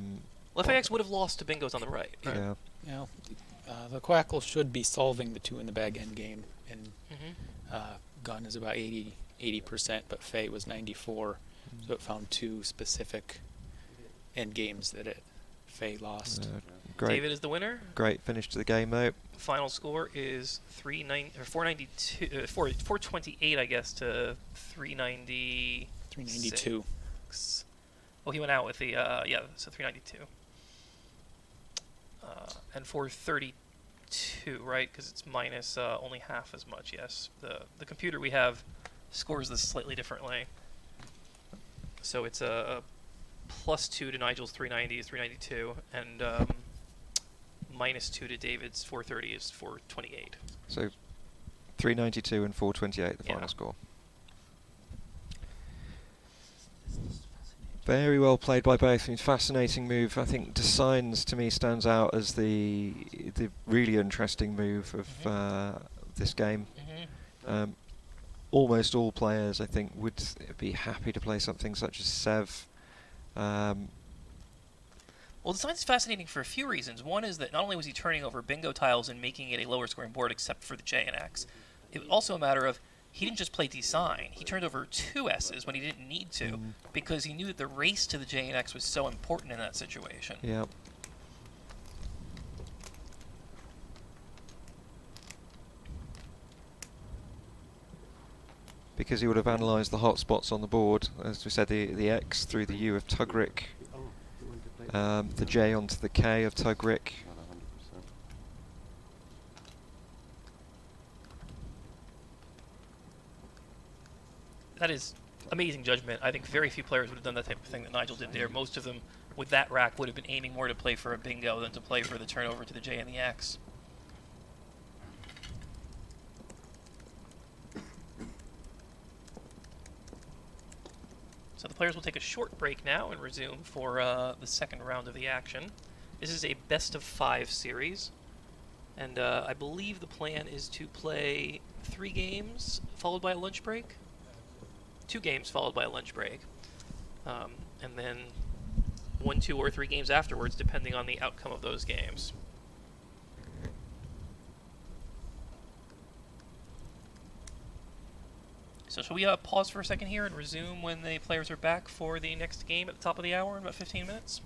FAX would have lost to Bingos on the right. Right? Yeah. You know, the Quackle should be solving the 2 in the bag endgame, and Gun is about 80%, but Fey was 94, so it found 2 specific endgames that Fey lost. Great. David is the winner. Great finish to the game, though. Final score is 428, I guess, to 390. 392. Oh, he went out with the so 392. And 432, right? Because it's minus only half as much. Yes, the computer we have scores this slightly differently. So it's a +2 to Nigel's 390 is 392, and -2 to David's 430 is 428. So 392 and 428, the Yeah. final score. Very well played by both. I mean, fascinating move. I think Designs to me stands out as the really interesting move of this game. Almost all players, I think, would be happy to play something such as Sev. Well, Designs is fascinating for a few reasons. One is that not only was he turning over bingo tiles and making it a lower scoring board except for the J and X, it was also a matter of he didn't just play Design. He turned over 2 S's when he didn't need to because he knew that the race to the J and X was so important in that situation. Yeah. Because he would have analysed the hot spots on the board. As we said, the X through the U of Tugrick. The J onto the K of Tugrick. That is amazing judgment. I think very few players would have done that type of thing that Nigel did there. Most of them with that rack would have been aiming more to play for a bingo than to play for the turnover to the J and the X. So the players will take a short break now and resume for the second round of the action. This is a best of 5 series, and I believe the plan is to play 3 games followed by a lunch break. 2 games followed by a lunch break, and then 1, 2, or 3 games afterwards, depending on the outcome of those games. So shall we pause for a second here and resume when the players are back for the next game at the top of the hour in about 15 minutes?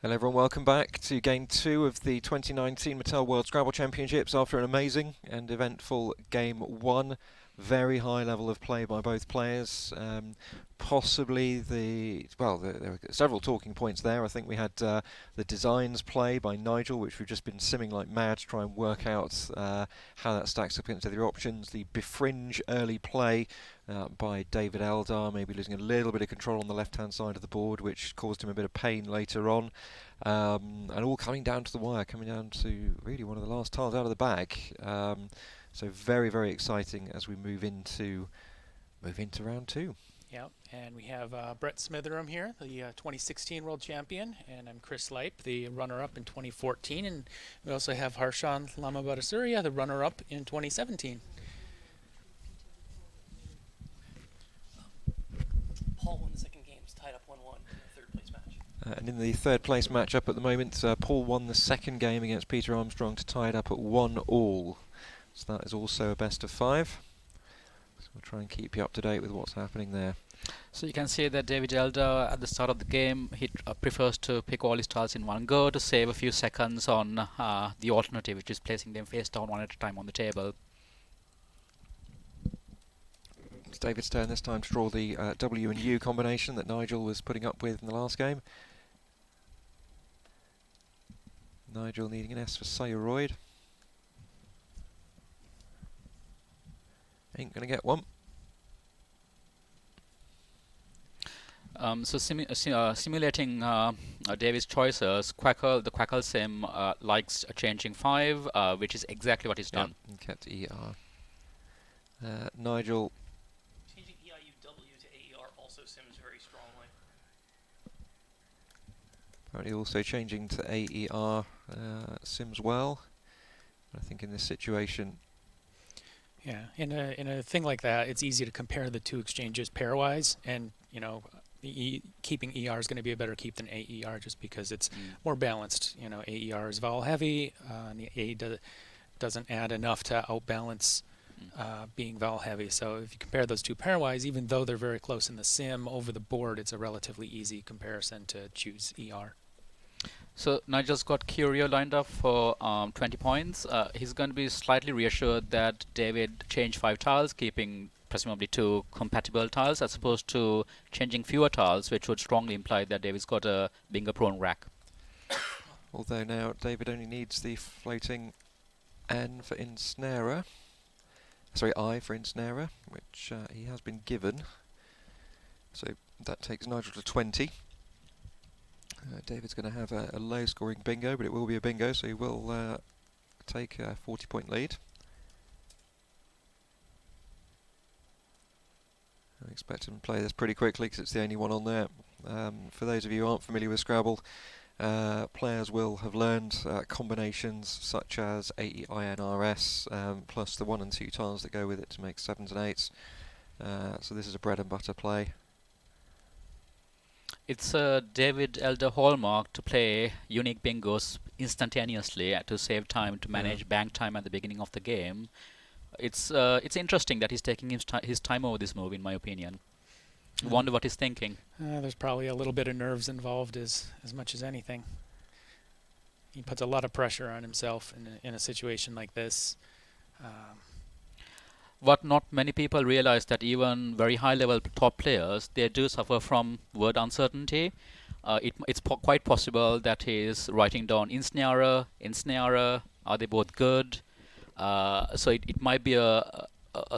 Hello everyone, welcome back to Game 2 of the 2019 Mattel World Scrabble Championships after an amazing and eventful Game 1. Very high level of play by both players. Possibly there were several talking points there. I think we had the designs play by Nigel, which we've just been simming like mad to try and work out how that stacks up into the options. The befringe early play by David Eldar, maybe losing a little bit of control on the left-hand side of the board, which caused him a bit of pain later on. And all coming down to the wire, coming down to really one of the last tiles out of the bag. So very, very exciting as we move into round 2. Yeah, and we have Brett Smitheram here, the 2016 world champion, and I'm Chris Leip, the runner-up in 2014, and we also have Harshan Lamabadasuria, the runner-up in 2017. Paul won the second game, it's tied up 1-1 in the third place match. And in the third place matchup at the moment, Paul won the second game against Peter Armstrong to tie it up at 1-1. So that is also a best of 5. So we'll try and keep you up to date with what's happening there. So you can see that David Elder at the start of the game, he prefers to pick all his tiles in one go to save a few seconds on the alternative, which is placing them face down one at a time on the table. It's David's turn this time to draw the W and U combination that Nigel was putting up with in the last game. Nigel needing an S for Sayoroid. Ain't gonna get one. So simulating David's choices, the Quackle sim likes a changing 5, which is exactly what he's done. And kept ER. Nigel. Changing EIUW to AER also sims very strongly. Apparently also changing to AER sims well. I think in this situation. Yeah, in a thing like that, it's easy to compare the two exchanges pairwise, and keeping ER is going to be a better keep than AER just because it's more balanced. AER is vowel heavy, and the A doesn't add enough to outbalance being vowel heavy. So if you compare those two pairwise, even though they're very close in the sim, over the board it's a relatively easy comparison to choose ER. So Nigel's got Curio lined up for 20 points. He's going to be slightly reassured that David changed 5 tiles, keeping presumably 2 compatible tiles, as opposed to changing fewer tiles, which would strongly imply that David's got a bingo-prone rack. Although now David only needs the floating N for Ensnarer. Sorry, I for Ensnarer, which he has been given. So that takes Nigel to 20. David's going to have a low-scoring bingo, but it will be a bingo, so he will take a 40-point lead. I expect him to play this pretty quickly because it's the only one on there. For those of you who aren't familiar with Scrabble, players will have learned combinations such as AEINRS plus the 1 and 2 tiles that go with it to make 7s and 8s. So this is a bread and butter play. It's a David Elder hallmark to play unique bingos instantaneously to save time, to manage bank time at the beginning of the game. It's interesting that he's taking his time over this move, in my opinion. Wonder what he's thinking. There's probably a little bit of nerves involved as much as anything. He puts a lot of pressure on himself in a situation like this. What not many people realize that even very high-level top players, they do suffer from word uncertainty. It's quite possible that he's writing down ensnarer, are they both good? So it might be a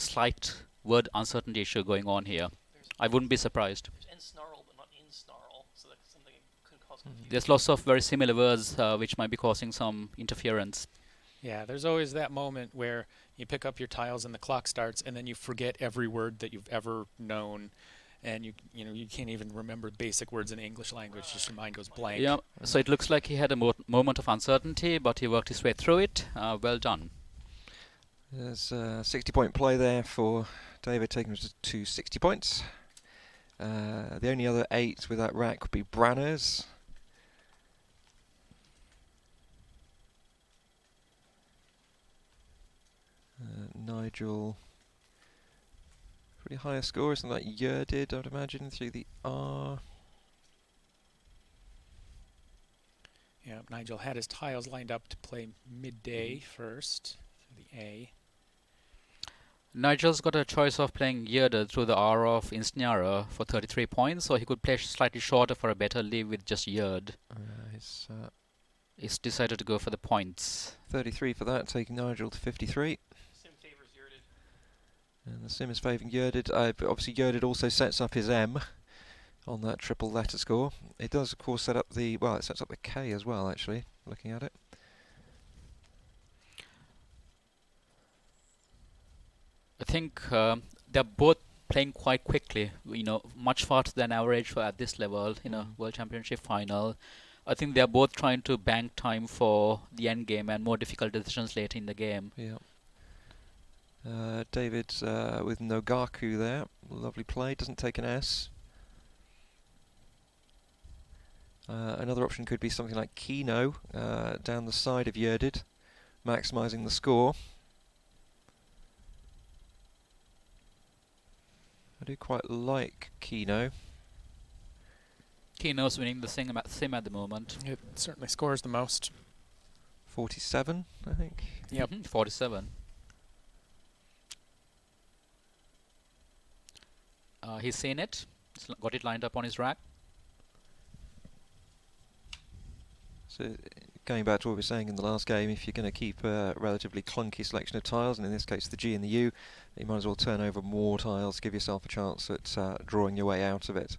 slight word uncertainty issue going on here. I wouldn't be surprised. There's ensnarl, but not insnarl, so that's something that could cause confusion. There's lots of very similar words which might be causing some interference. Yeah, there's always that moment where you pick up your tiles and the clock starts, and then you forget every word that you've ever known, and you can't even remember basic words in the English language. Just your mind goes blank. Yeah. So it looks like he had a moment of uncertainty, but he worked his way through it. Well done. There's a 60-point play there for David, taking us to 60 points. The only other 8 with that rack would be Branner's. Nigel, pretty higher score, something like Yer did, I would imagine, through the R. Yeah, Nigel had his tiles lined up to play midday first, so the A. Nigel's got a choice of playing Yerder through the R of Insnara for 33 points, or he could play slightly shorter for a better leave with just Yerd. He's decided to go for the points. 33 for that, taking Nigel to 53. Sim favors Yerded. And the sim is favouring Yerded. But obviously Yerded also sets up his M on that triple letter score. It does, of course, set up the... Well, it sets up the K as well, actually, looking at it. I think they're both playing quite quickly, much faster than average for at this level in a World Championship final. I think they're both trying to bank time for the end game and more difficult decisions later in the game. Yeah. David with Nogaku there. Lovely play, doesn't take an S. Another option could be something like Kino down the side of Yerdid, maximising the score. I do quite like Kino. Kino's winning the sim at the moment. It certainly scores the most. 47, I think. Yep. 47. He's seen it. He's got it lined up on his rack. So, going back to what we were saying in the last game, if you're going to keep a relatively clunky selection of tiles, and in this case the G and the U, you might as well turn over more tiles, give yourself a chance at drawing your way out of it.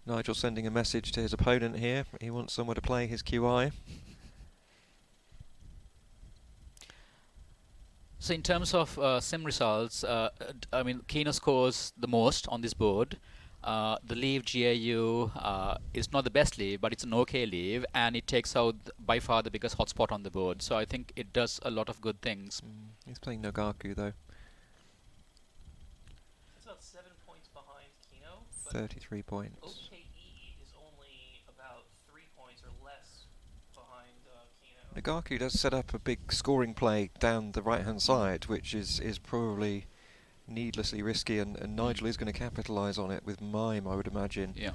Nigel sending a message to his opponent here. He wants somewhere to play his QI. So in terms of sim results, I mean, Kino scores the most on this board. The leave GAU is not the best leave, but it's an okay leave, and it takes out by far the biggest hotspot on the board. So I think it does a lot of good things. He's playing Nogaku though. It's about 7 points behind Kino. 33 points. OKE is only about 3 points or less behind Kino. Nogaku does set up a big scoring play down the right-hand side, which is probably needlessly risky, and Nigel is going to capitalise on it with Mime, I would imagine. Yeah.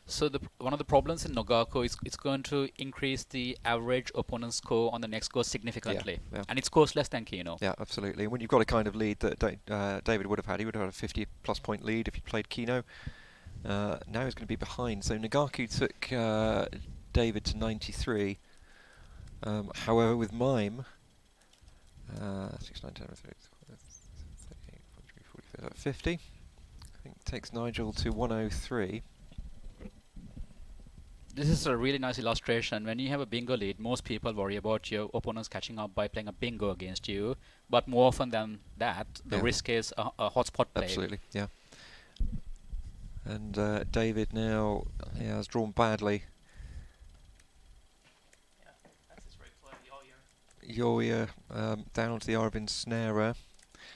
So one of the problems in Nogaku is it's going to increase the average opponent's score on the next go significantly. Yeah. And it scores less than Kino. Yeah, absolutely. And when you've got a kind of lead that David would have had, he would have had a 50-plus point lead if he played Kino. Now he's going to be behind. So Nogaku took David to 93. However, with Mime, 6, 9, 10, 50. I think takes Nigel to 103. This is a really nice illustration. When you have a bingo lead, most people worry about your opponents catching up by playing a bingo against you. But more often than that, the risk is a hotspot play. Absolutely, yeah. And David now has drawn badly. Yeah, that's his right play, the all year. Yoya down to the Arvin Snarer,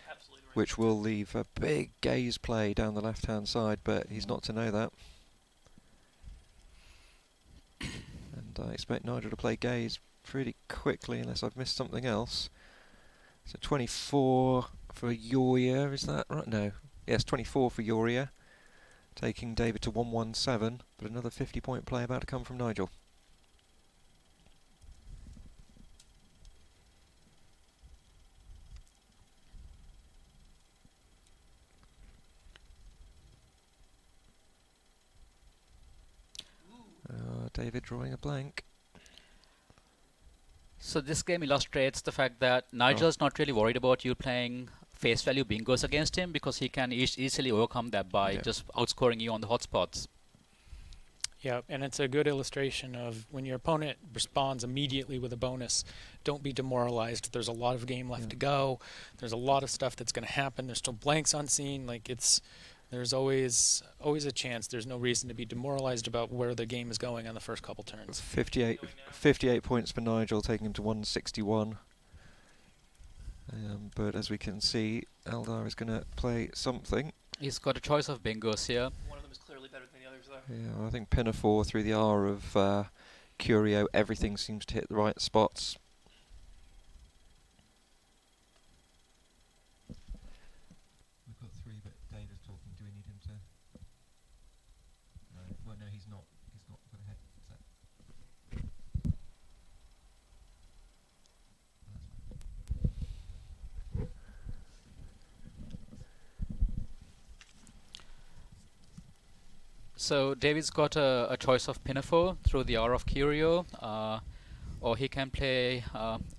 Absolutely right. which will leave a big gaze play down the left-hand side, but he's not to know that. And I expect Nigel to play gaze pretty quickly, unless I've missed something else. So 24 for Yoria, is that right? No. Yes, 24 for Yoria, taking David to 117, but another 50-point play about to come from Nigel. David drawing a blank. So this game illustrates the fact that Nigel's not really worried about you playing face value bingos against him, because he can easily overcome that by just outscoring you on the hotspots. Yeah, and it's a good illustration of when your opponent responds immediately with a bonus, don't be demoralized. There's a lot of game left to go. There's a lot of stuff that's going to happen. There's still blanks unseen. There's always a chance. There's no reason to be demoralized about where the game is going on the first couple turns. 58 points for Nigel, taking him to 161. But as we can see, Eldar is going to play something. He's got a choice of bingos here. One of them is clearly better than the others, though. Yeah, I think Pinafore through the R of Curio, everything seems to hit the right spots. We've got 3, but David's talking. Do we need him to So David's got a choice of Pinafore through the hour of Curio, or he can play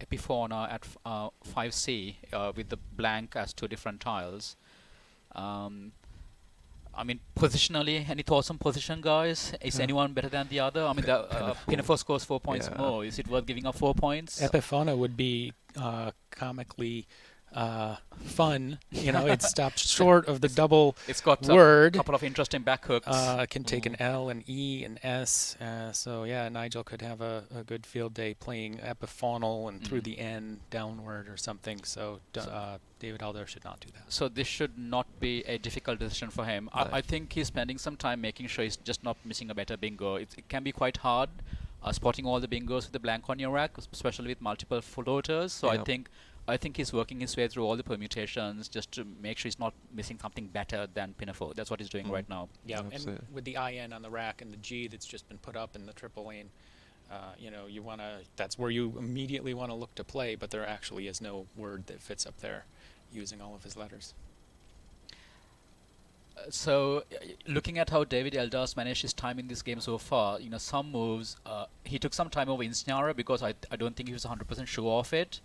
Epifauna at 5c with the blank as two different tiles. Um, I mean, positionally, any thoughts on position, guys? Is anyone better than the other? I mean, the Pinafore scores 4 points more. Is it worth giving up 4 points? Epifauna would be comically fun. It stops short of the double It's got word. a couple of interesting back hooks. It can take an L, an E, an S. So yeah, Nigel could have a good field day playing epifaunal and through the N downward or something. So David Alder should not do that. So this should not be a difficult decision for him. No. I think he's spending some time making sure he's just not missing a better bingo. It can be quite hard spotting all the bingos with the blank on your rack, especially with multiple floaters. So I think he's working his way through all the permutations just to make sure he's not missing something better than Pinafore. That's what he's doing right now. Yeah, Absolutely. and with the IN on the rack and the G that's just been put up in the triple lane, you want to. That's where you immediately want to look to play, but there actually is no word that fits up there, using all of his letters. So, looking at how David Eldar's managed his time in this game so far, some moves, he took some time over Insnara because I don't think he was 100% sure of it.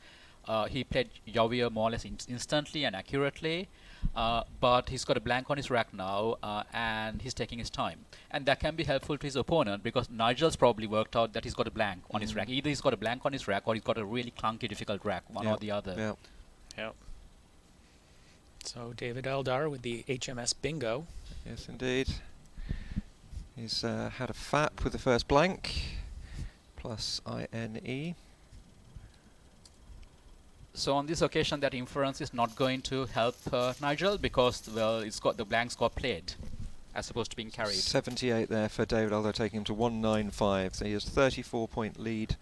He played Yawir more or less instantly and accurately, but he's got a blank on his rack now, and he's taking his time. And that can be helpful to his opponent because Nigel's probably worked out that he's got a blank on his rack. Either he's got a blank on his rack or he's got a really clunky, difficult rack, one or the other. Yeah. Yep. So David Eldar with the HMS Bingo. Yes, indeed. He's had a FAP with the first blank, plus INE. So on this occasion, that inference is not going to help Nigel because, well, the blanks got played as opposed to being carried. 78 there for David Alder, taking him to 195. So he has 34-point lead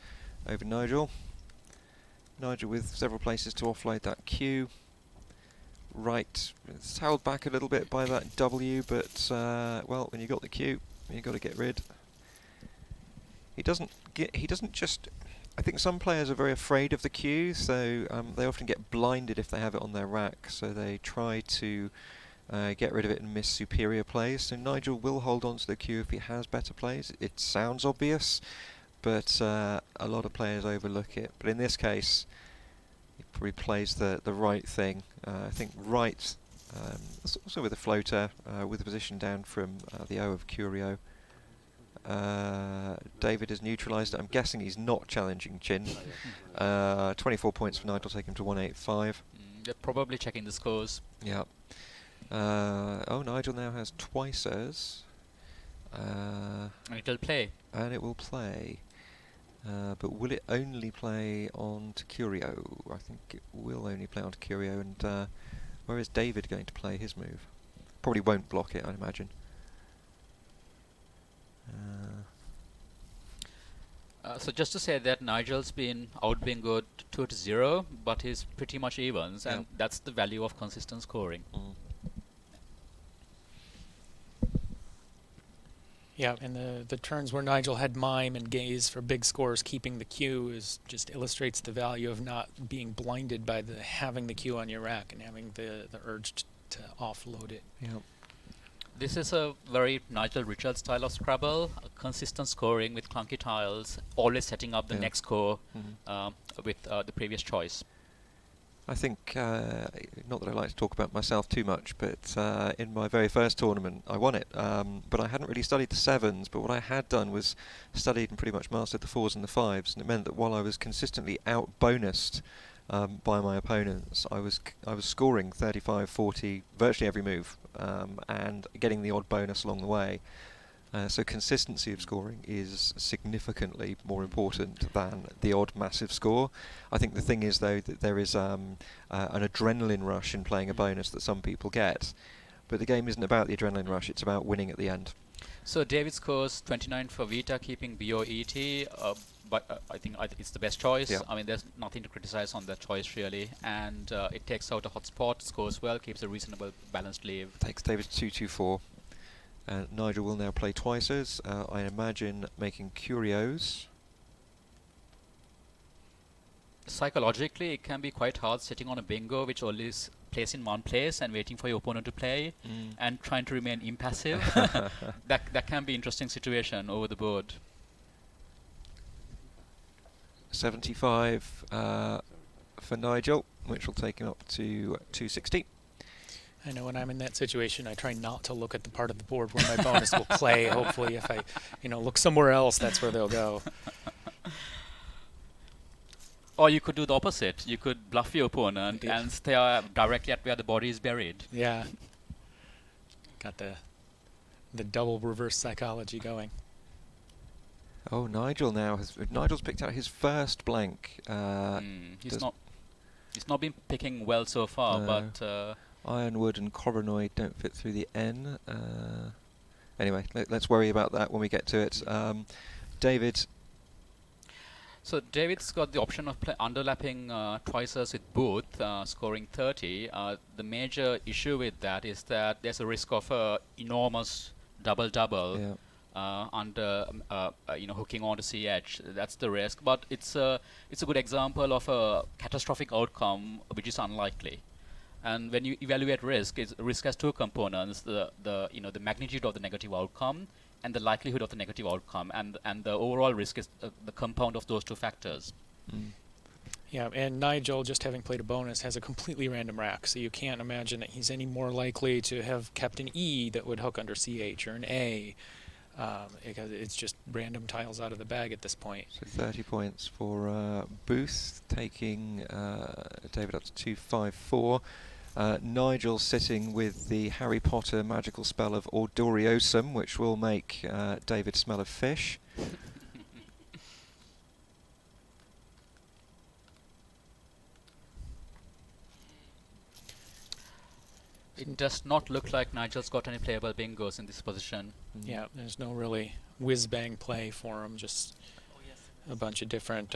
over Nigel. Nigel with several places to offload that Q. Right, it's held back a little bit by that W, but well, when you got the Q, you got to get rid. He doesn't just. I think some players are very afraid of the Q, so they often get blinded if they have it on their rack. So they try to get rid of it and miss superior plays. So Nigel will hold on to the Q if he has better plays. It sounds obvious, but a lot of players overlook it. But in this case, he probably plays the right thing. I think right, also with a floater, with the position down from the O of Curio. David has neutralised it. I'm guessing he's not challenging Chin. 24 points for Nigel, take him to 185. They're probably checking the scores. Yeah. Nigel now has twices. And it'll play. And it will play. But will it only play onto Curio? I think it will only play onto Curio. And where is David going to play his move? Probably won't block it, I'd imagine. So just to say that Nigel's been out being good 2-0, but he's pretty much evens, and that's the value of consistent scoring. Yeah, and the turns where Nigel had mime and gaze for big scores, keeping the Q just illustrates the value of not being blinded by having the Q on your rack and having the urge to offload it. Yeah. This is a very Nigel Richards style of Scrabble, consistent scoring with clunky tiles, always setting up the next score with the previous choice. I think, not that I like to talk about myself too much, but in my very first tournament I won it, but I hadn't really studied the sevens, but what I had done was studied and pretty much mastered the fours and the fives, and it meant that while I was consistently out-bonused by my opponents, I was scoring 35, 40, virtually every move, and getting the odd bonus along the way. So consistency of scoring is significantly more important than the odd massive score. I think the thing is, though, that there is an adrenaline rush in playing a bonus that some people get. But the game isn't about the adrenaline rush, it's about winning at the end. So David scores 29 for Vita, keeping BOET, but I think it's the best choice. Yeah. I mean, there's nothing to criticize on that choice, really. And it takes out a hotspot, scores well, keeps a reasonable balanced leave. Takes David 2-2-4. Nigel will now play twices. I imagine making curios. Psychologically, it can be quite hard sitting on a bingo which only is placed in one place and waiting for your opponent to play and trying to remain impassive. That can be interesting situation over the board. 75 for Nigel, which will take him up to 260. I know when I'm in that situation, I try not to look at the part of the board where my bonus will play. Hopefully, if I, look somewhere else, that's where they'll go. Or you could do the opposite. You could bluff your opponent and stare directly at where the body is buried. Yeah. Got the double reverse psychology going. Oh, Nigel's picked out his first blank. He's not been picking well so far, but Ironwood and Coronoid don't fit through the N. Anyway, let's worry about that when we get to it. David. So David's got the option of underlapping twice as with both, scoring 30. The major issue with that is that there's a risk of a enormous double-double under hooking onto CH. That's the risk, but it's a good example of a catastrophic outcome which is unlikely. And when you evaluate risk, risk has two components: the magnitude of the negative outcome and the likelihood of the negative outcome, and the overall risk is the compound of those two factors. Yeah, and Nigel, just having played a bonus, has a completely random rack, so you can't imagine that he's any more likely to have kept an E that would hook under CH or an A, because it's just random tiles out of the bag at this point. So 30 points for Booth, taking David up to 254. Nigel sitting with the Harry Potter magical spell of Ordoriosum, which will make David smell of fish. It does not look like Nigel's got any playable bingos in this position. Yeah, there's no really whiz-bang play for him, just a bunch of different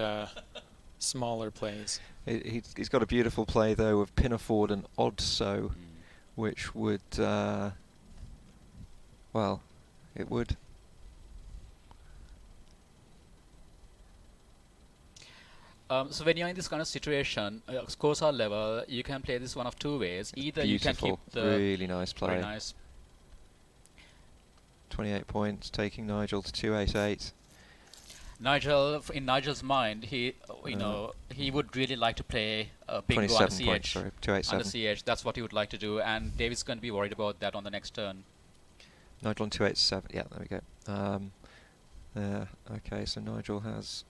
smaller plays. He's got a beautiful play, though, of Pinafore and Oddso, which would, well, it would. So when you're in this kind of situation, scores are level, you can play this one of two ways. Either you can keep the... really nice play. Very nice. 28 points, taking Nigel to 288. Nigel, in Nigel's mind, he would really like to play a bingo on CH. Points, sorry, 287. On CH, that's what he would like to do, and David's going to be worried about that on the next turn. Nigel on 287, yeah, there we go. Okay, so Nigel has...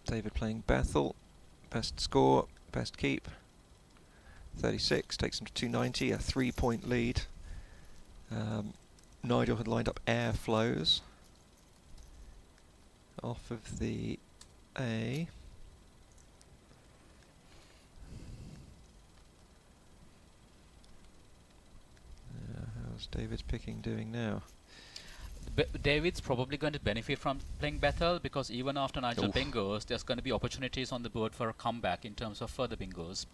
David playing Bethel, best score, best keep, 36, takes him to 290, a 3-point lead. Nigel had lined up air flows off of the A. How's David's picking doing now? David's probably going to benefit from playing Bethel, because even after Nigel bingos, there's going to be opportunities on the board for a comeback in terms of further bingos.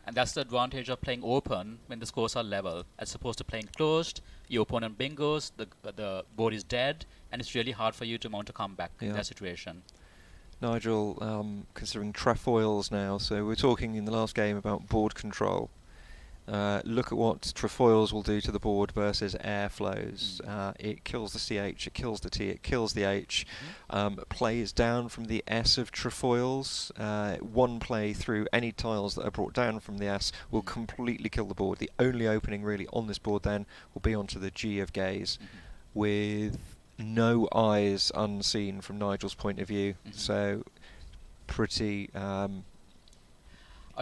And that's the advantage of playing open when the scores are level, as opposed to playing closed. Your opponent bingos, the board is dead, and it's really hard for you to mount a comeback in that situation. Nigel considering trefoils now, so we're talking in the last game about board control. Look at what trefoils will do to the board versus airflows. It kills the CH, it kills the T, it kills the H. Plays down from the S of trefoils. One play through any tiles that are brought down from the S will completely kill the board. The only opening really on this board then will be onto the G of gaze, with no eyes unseen from Nigel's point of view. So pretty... I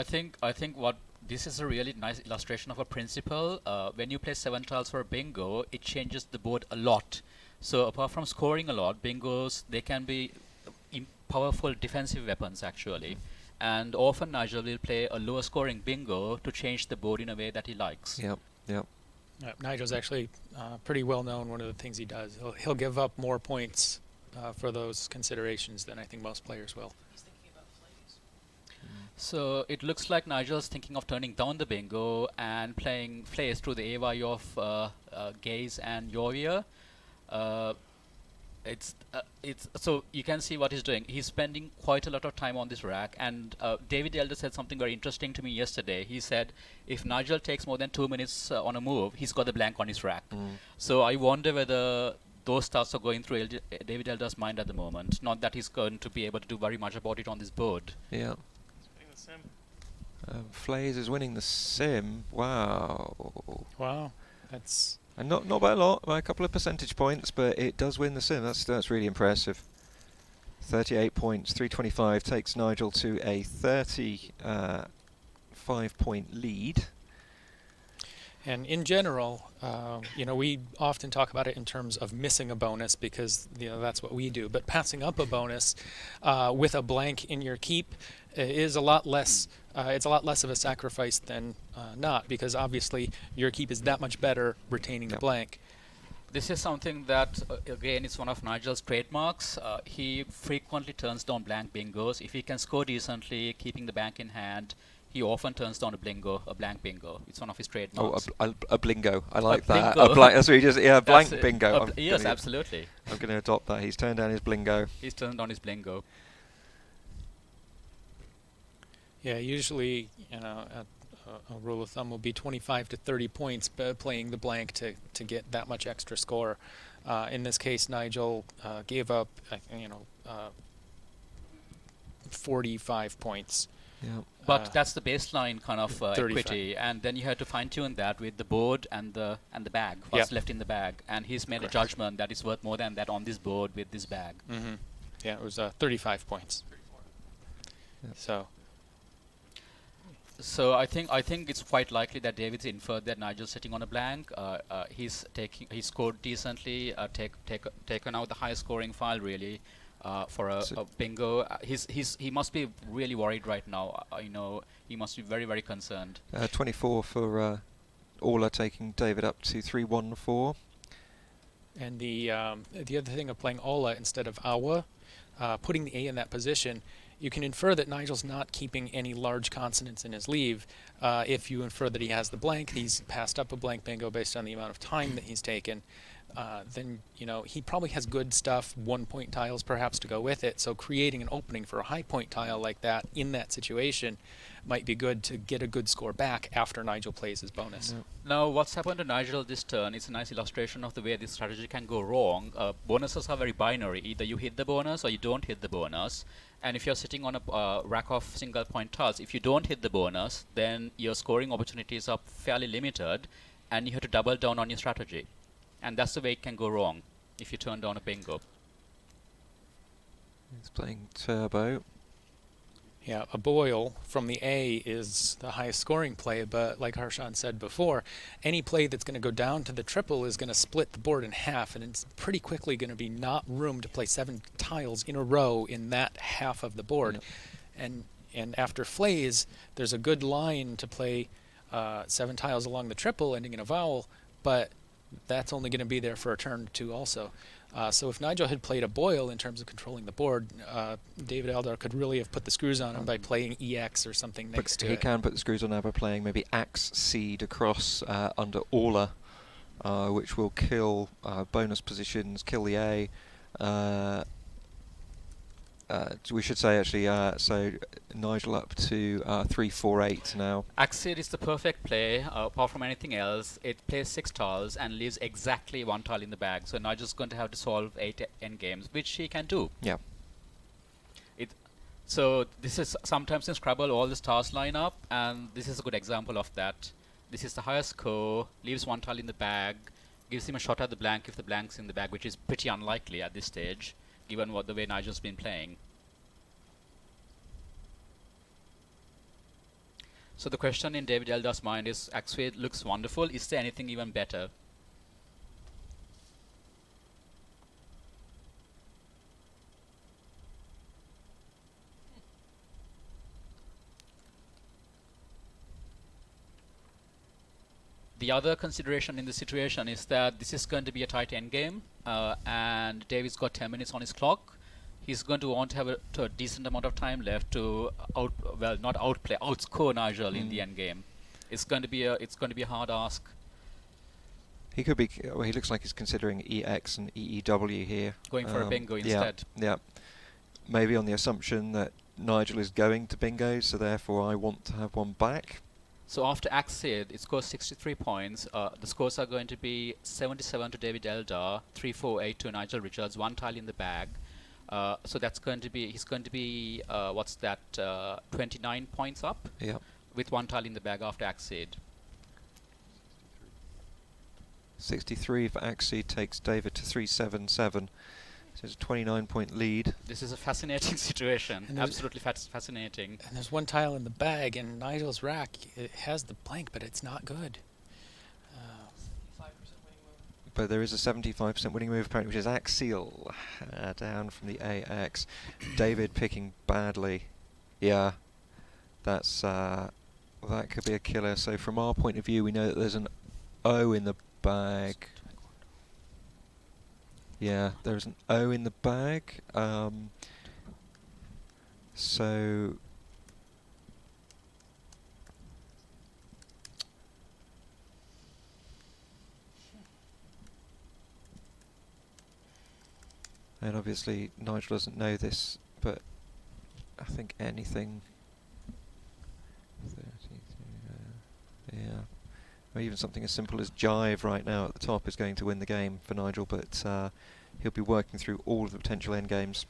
think what this is a really nice illustration of a principle. When you play 7 tiles for a bingo, it changes the board a lot. So apart from scoring a lot, bingos, they can be powerful defensive weapons actually. And often Nigel will play a lower scoring bingo to change the board in a way that he likes. Yep. Nigel's actually pretty well known. One of the things he does, he'll give up more points for those considerations than I think most players will. He's thinking about plays. So it looks like Nigel's thinking of turning down the bingo and playing plays through the AY of Gaze and Yovier. It's so you can see what he's doing. He's spending quite a lot of time on this rack, and David Elder said something very interesting to me yesterday. He said if Nigel takes more than 2 minutes on a move, he's got the blank on his rack. So I wonder whether those thoughts are going through David Elder's mind at the moment. Not that he's going to be able to do very much about it on this board. Yeah. He's winning the sim. Flays is winning the sim. Wow. Wow, that's And not by a lot, by a couple of percentage points, but it does win the sim. That's really impressive. 38 points, 325 takes Nigel to a 35-point lead. And in general, we often talk about it in terms of missing a bonus because that's what we do. But passing up a bonus with a blank in your keep is a lot less. It's a lot less of a sacrifice than not, because obviously your keep is that much better retaining the blank. This is something that, again, is one of Nigel's trademarks. He frequently turns down blank bingos. If he can score decently, keeping the bank in hand, he often turns down a blank bingo. It's one of his trademarks. Oh, a blingo. I like A that. blingo. That's what he just, blank bingo. Yes, absolutely. I'm going to adopt that. He's turned down his blingo. He's turned down his blingo. Yeah, usually, a rule of thumb will be 25 to 30 points playing the blank to get that much extra score. In this case, Nigel gave up, 45 points. Yeah. But that's the baseline kind of equity, and then you have to fine-tune that with the board and the bag, what's left in the bag. And he's made a judgment that it's worth more than that on this board with this bag. Mm-hmm. Yeah, it was 35 points. 34. So. So I think it's quite likely that David's inferred that Nigel's sitting on a blank. He scored decently, taken out the high scoring file really for a bingo. He must be really worried right now. He must be very, very concerned. 24 for Orla, taking David up to 314. And the other thing of playing Ola instead of Awa, putting the A in that position, you can infer that Nigel's not keeping any large consonants in his leave. If you infer that he has the blank, he's passed up a blank bingo based on the amount of time that he's taken, then he probably has good stuff, 1-point tiles perhaps to go with it. So creating an opening for a high point tile like that in that situation might be good to get a good score back after Nigel plays his bonus. Yep. Now, what's happened to Nigel this turn is a nice illustration of the way this strategy can go wrong. Bonuses are very binary. Either you hit the bonus or you don't hit the bonus. And if you're sitting on a rack of single point tiles, if you don't hit the bonus, then your scoring opportunities are fairly limited, and you have to double down on your strategy. And that's the way it can go wrong if you turn down a bingo. He's playing Turbo. Yeah, a Boyle from the A is the highest scoring play, but like Harshan said before, any play that's going to go down to the triple is going to split the board in half, and it's pretty quickly going to be not room to play 7 tiles in a row in that half of the board. Yep. And after Flays, there's a good line to play 7 tiles along the triple, ending in a vowel, but that's only going to be there for a turn or two also. So if Nigel had played a Boyle in terms of controlling the board, David Eldar could really have put the screws on him by playing EX or something next to it. He can put the screws on now by playing maybe Axe Seed across under Orla, which will kill bonus positions, kill the A. We should say actually, so Nigel up to 348 now. Axid is the perfect play, apart from anything else. It plays 6 tiles and leaves exactly 1 tile in the bag. So Nigel's going to have to solve 8 endgames, which he can do. Yeah. So this is sometimes in Scrabble all the stars line up, and this is a good example of that. This is the highest score, leaves 1 tile in the bag, gives him a shot at the blank if the blank's in the bag, which is pretty unlikely at this stage, given the way Nigel's been playing. So the question in David Eldar's mind is, Axway looks wonderful, is there anything even better? The other consideration in this situation is that this is going to be a tight end game, and David's got 10 minutes on his clock. He's going to want to have a decent amount of time left to outscore Nigel in the end game. It's going to be a hard ask. He could be. Well, he looks like he's considering EX and EEW here. Going for a bingo instead. Yeah. Maybe on the assumption that Nigel is going to bingo, so therefore I want to have one back. So after Axid, it scores 63 points. The scores are going to be 77 to David Eldar, 348 to Nigel Richards, one tile in the bag. So that's going to be, he's going to be, 29 points up? Yeah. With one tile in the bag after Axid. 63 for Axie takes David to 377. So it's a 29-point lead. This is a fascinating situation. Absolutely fascinating. And there's one tile in the bag, and Nigel's rack, it has the blank, but it's not good. 5% winning move. But there is a 75% winning move apparently, which is Axial down from the AX. David picking badly. Yeah, that's that could be a killer. So from our point of view, we know that there's an O in the bag. Yeah, there's an O in the bag. So and obviously Nigel doesn't know this, but I think anything 32, yeah, or even something as simple as jive right now at the top is going to win the game for Nigel, but he'll be working through all of the potential end games.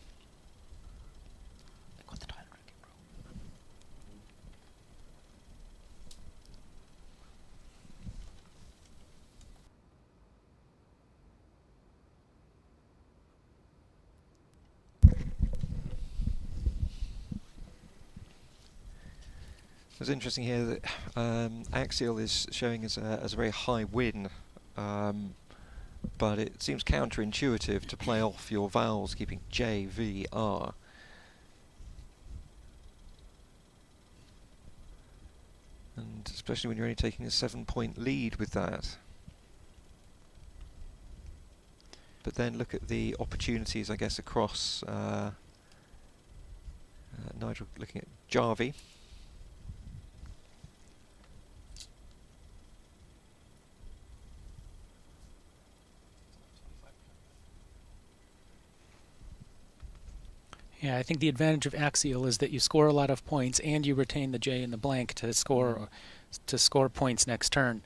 It's interesting here that Axial is showing as a very high win, but it seems counterintuitive to play off your vowels, keeping J, V, R. And especially when you're only taking a 7-point lead with that. But then look at the opportunities, I guess, across Nigel looking at Jarvie. Yeah, I think the advantage of Axial is that you score a lot of points and you retain the J in the blank to score points next turn.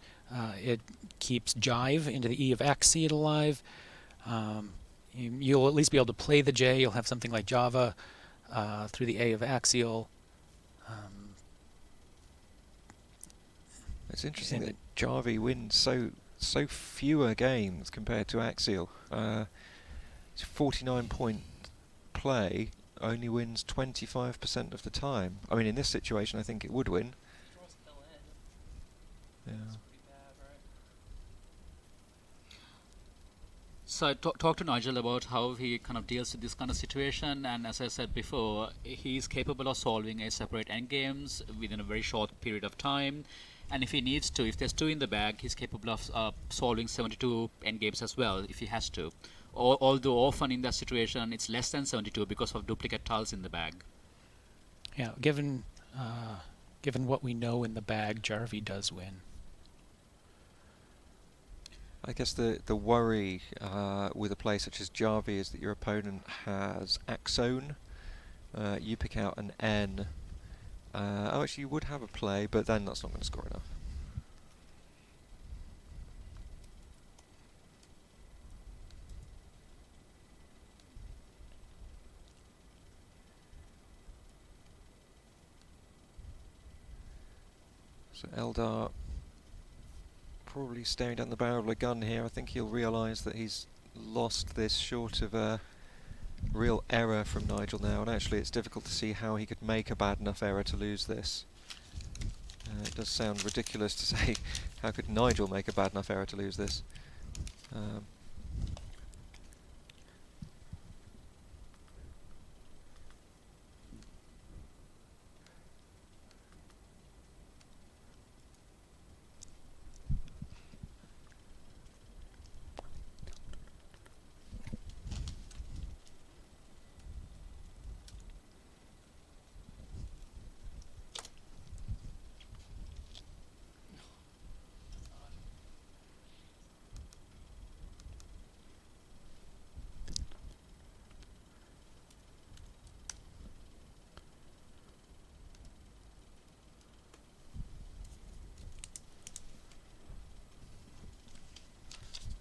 It keeps Jive into the E of Axeed alive. You'll at least be able to play the J. You'll have something like Java through the A of Axial. It's interesting that Jarvie wins so fewer games compared to Axial. It's a 49-point play. Only wins 25% of the time. I mean, in this situation, I think it would win. Yeah. So I talked to Nigel about how he kind of deals with this kind of situation, and as I said before, he's capable of solving a separate endgames within a very short period of time. And if he needs to, if there's 2 in the bag, he's capable of solving 72 endgames as well, if he has to. Although often in that situation it's less than 72 because of duplicate tiles in the bag. Yeah, given what we know in the bag, Jarvie does win. I guess the worry with a play such as Jarvie is that your opponent has Axone. You pick out an N. Actually, you would have a play, but then that's not going to score enough. So Eldar probably staring down the barrel of a gun here. I think he'll realise that he's lost this short of a real error from Nigel now, and actually it's difficult to see how he could make a bad enough error to lose this. It does sound ridiculous to say, how could Nigel make a bad enough error to lose this?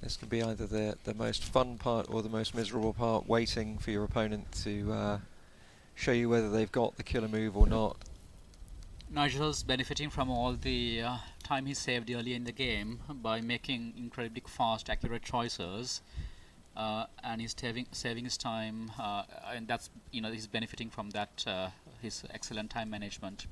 This can be either the most fun part or the most miserable part, waiting for your opponent to show you whether they've got the killer move or not. Nigel's benefiting from all the time he saved early in the game by making incredibly fast, accurate choices, and he's saving his time, and that's, he's benefiting from that, his excellent time management.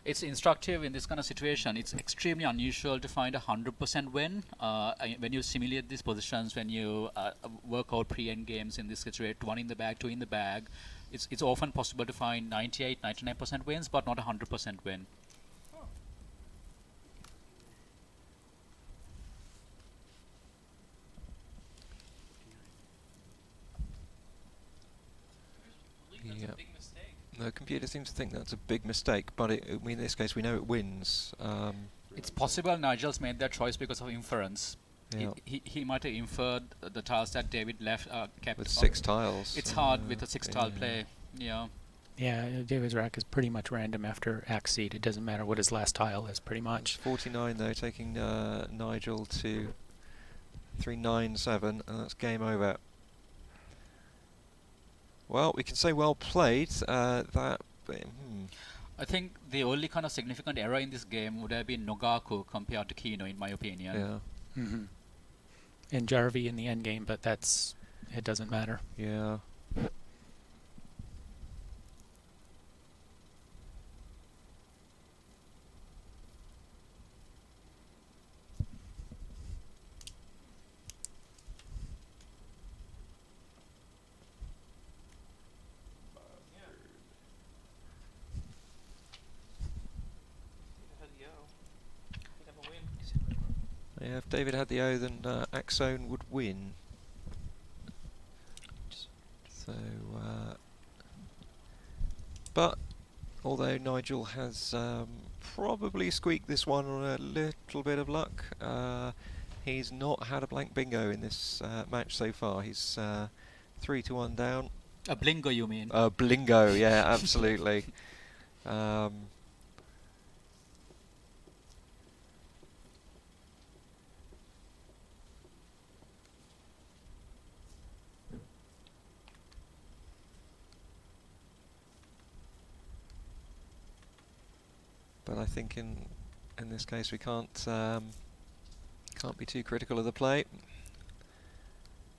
It's instructive in this kind of situation. It's extremely unusual to find a 100% win. When you simulate these positions, when you work out pre-end games in this situation, 1 in the bag, 2 in the bag, it's often possible to find 98, 99% wins, but not a 100% win. Yeah. The computer seems to think that's a big mistake, but in this case we know it wins. It's possible Nigel's made that choice because of inference. Yeah. He might have inferred the tiles that David left kept. With 6 tiles. It's hard with a 6-tile play. Yeah. Yeah, David's rack is pretty much random after axe seed. It doesn't matter what his last tile is, pretty much. 49 though, taking Nigel to 397, and that's game over. Well, we can say well played. I think the only kind of significant error in this game would have been Nogaku compared to Kino, in my opinion. Yeah. And Jarvie in the end game, but it doesn't matter. Yeah. Yeah, if David had the O, then Axone would win. So, but although Nigel has probably squeaked this one on a little bit of luck, he's not had a blank bingo in this match so far. He's 3-1 down. A blingo, you mean? Blingo, yeah, absolutely. But I think in this case we can't be too critical of the play.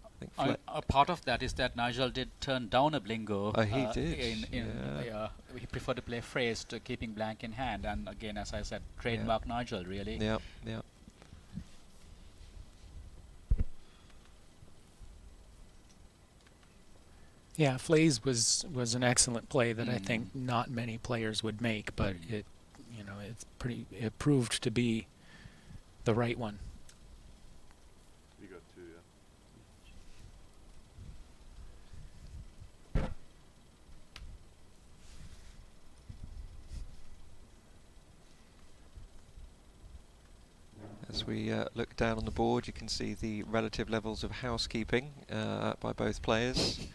I think a part of that is that Nigel did turn down a blingo. He did. He preferred to play phrased, keeping blank in hand, and again, as I said, trademark Nigel, really. Yeah, yeah. Yeah, Flays was an excellent play that I think not many players would make, but it proved to be the right one. You got 2, yeah. As we look down on the board, you can see the relative levels of housekeeping by both players.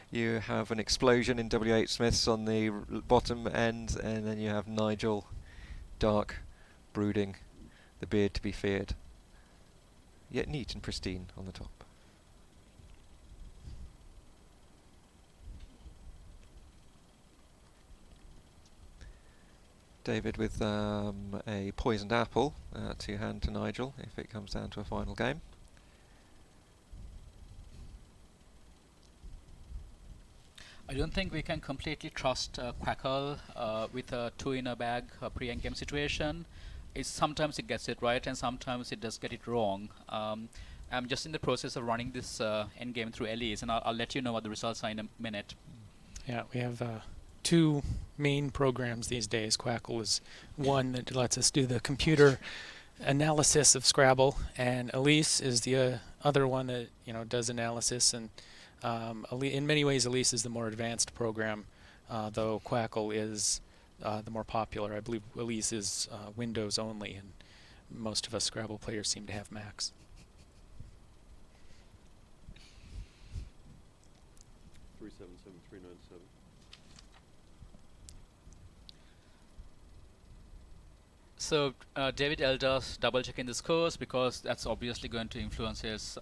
You have an explosion in W.H. Smiths on the bottom end, and then you have Nigel, dark, brooding, the beard to be feared, yet neat and pristine on the top. David with a poisoned apple to hand to Nigel if it comes down to a final game. I don't think we can completely trust Quackle with a 2 in a bag pre-end game situation. Sometimes it gets it right and sometimes it does get it wrong. I'm just in the process of running this end game through Elise, and I'll let you know what the results are in a minute. Yeah, we have 2 main programs these days. Quackle is one that lets us do the computer analysis of Scrabble, and Elise is the other one that does analysis. And in many ways, Elise is the more advanced program, though Quackle is the more popular. I believe Elise is Windows only, and most of us Scrabble players seem to have Macs. So David Elder's double checking the scores because that's obviously going to influence his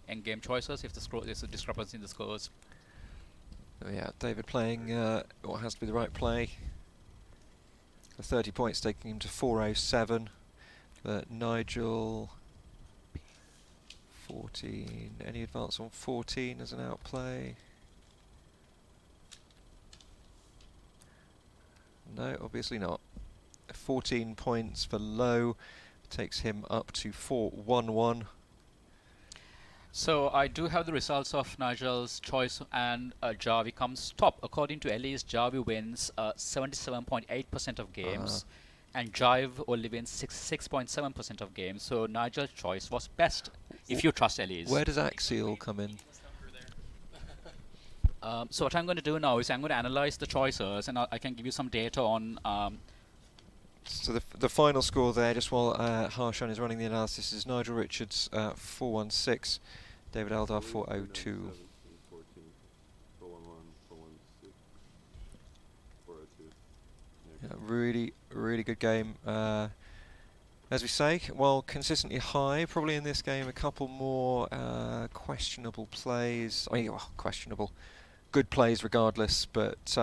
end-game choices if there's a discrepancy in the scores. Oh, yeah, David playing what has to be the right play. The 30 points taking him to 407, but Nigel 14. Any advance on 14 as an outplay? No, obviously not. 14 points for low takes him up to 411. So I do have the results of Nigel's choice, and Javi comes top. According to Elise, Javi wins 77.8% of games, and Jive only wins 6.7% of games. So Nigel's choice was best, if you trust Elise. Where does Axial come in? So what I'm going to do now is I'm going to analyze the choices, and I can give you some data on. So the final score there, just while Harshan is running the analysis, is Nigel Richards 416, David Eldar 402. 402. Yeah, really, really good game. As we say, well, consistently high. Probably in this game, a couple more questionable plays. I mean, well, questionable. Good plays regardless, but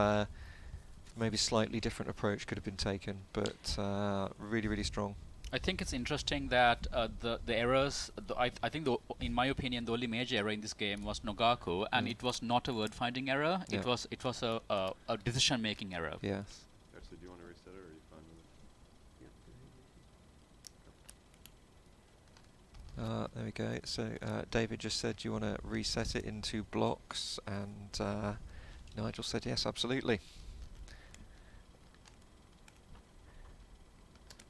maybe slightly different approach could have been taken. But really, really strong. I think it's interesting that the errors. I think, in my opinion, the only major error in this game was Nogaku, and it was not a word-finding error. Yeah. It was a decision-making error. Yes. Actually, do you want to reset it, or are you fine with it? There we go. So David just said, do you want to reset it into blocks? And Nigel said, yes, absolutely.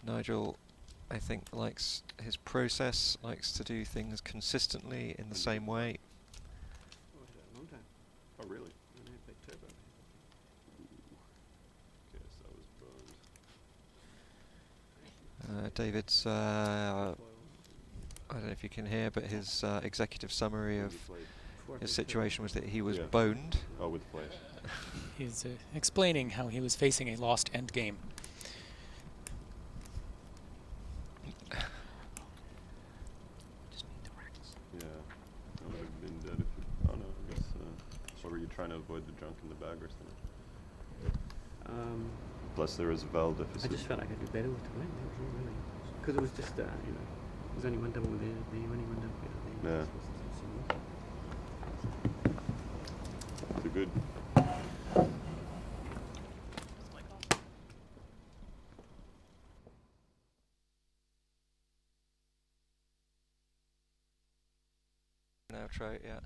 Nigel, I think, likes his process, likes to do things consistently in the same way. Oh, I had that a long time. Oh, really? I didn't think turbo. Okay, so that was boned. David's, I don't know if you can hear, but his executive summary of his situation was that he was boned. Oh, with flash. He's explaining how he was facing a lost end game. Yeah, I would have been dead if you, oh no, I guess, or were you trying to avoid the junk in the bag or something? Plus there was a vowel deficit. I just felt like I could do better with the win. That was all really, because it was just you know, there's only one double there, only one double there. Yeah. It's a good. Outro, yeah.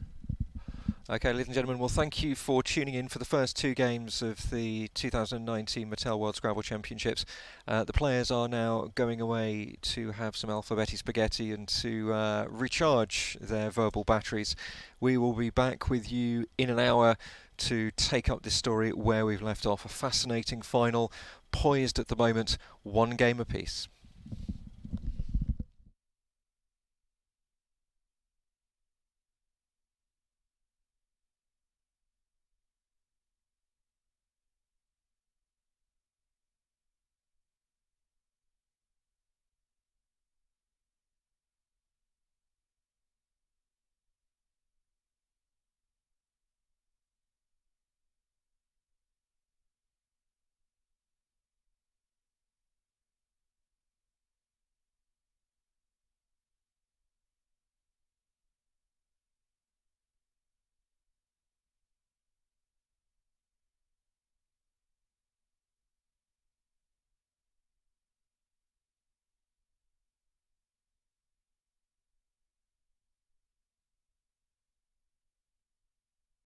Okay, ladies and gentlemen, well, thank you for tuning in for the first two games of the 2019 Mattel World Scrabble Championships. The players are now going away to have some alphabetti spaghetti and to recharge their verbal batteries. We will be back with you in an hour to take up this story where we've left off. A fascinating final, poised at the moment, one game apiece.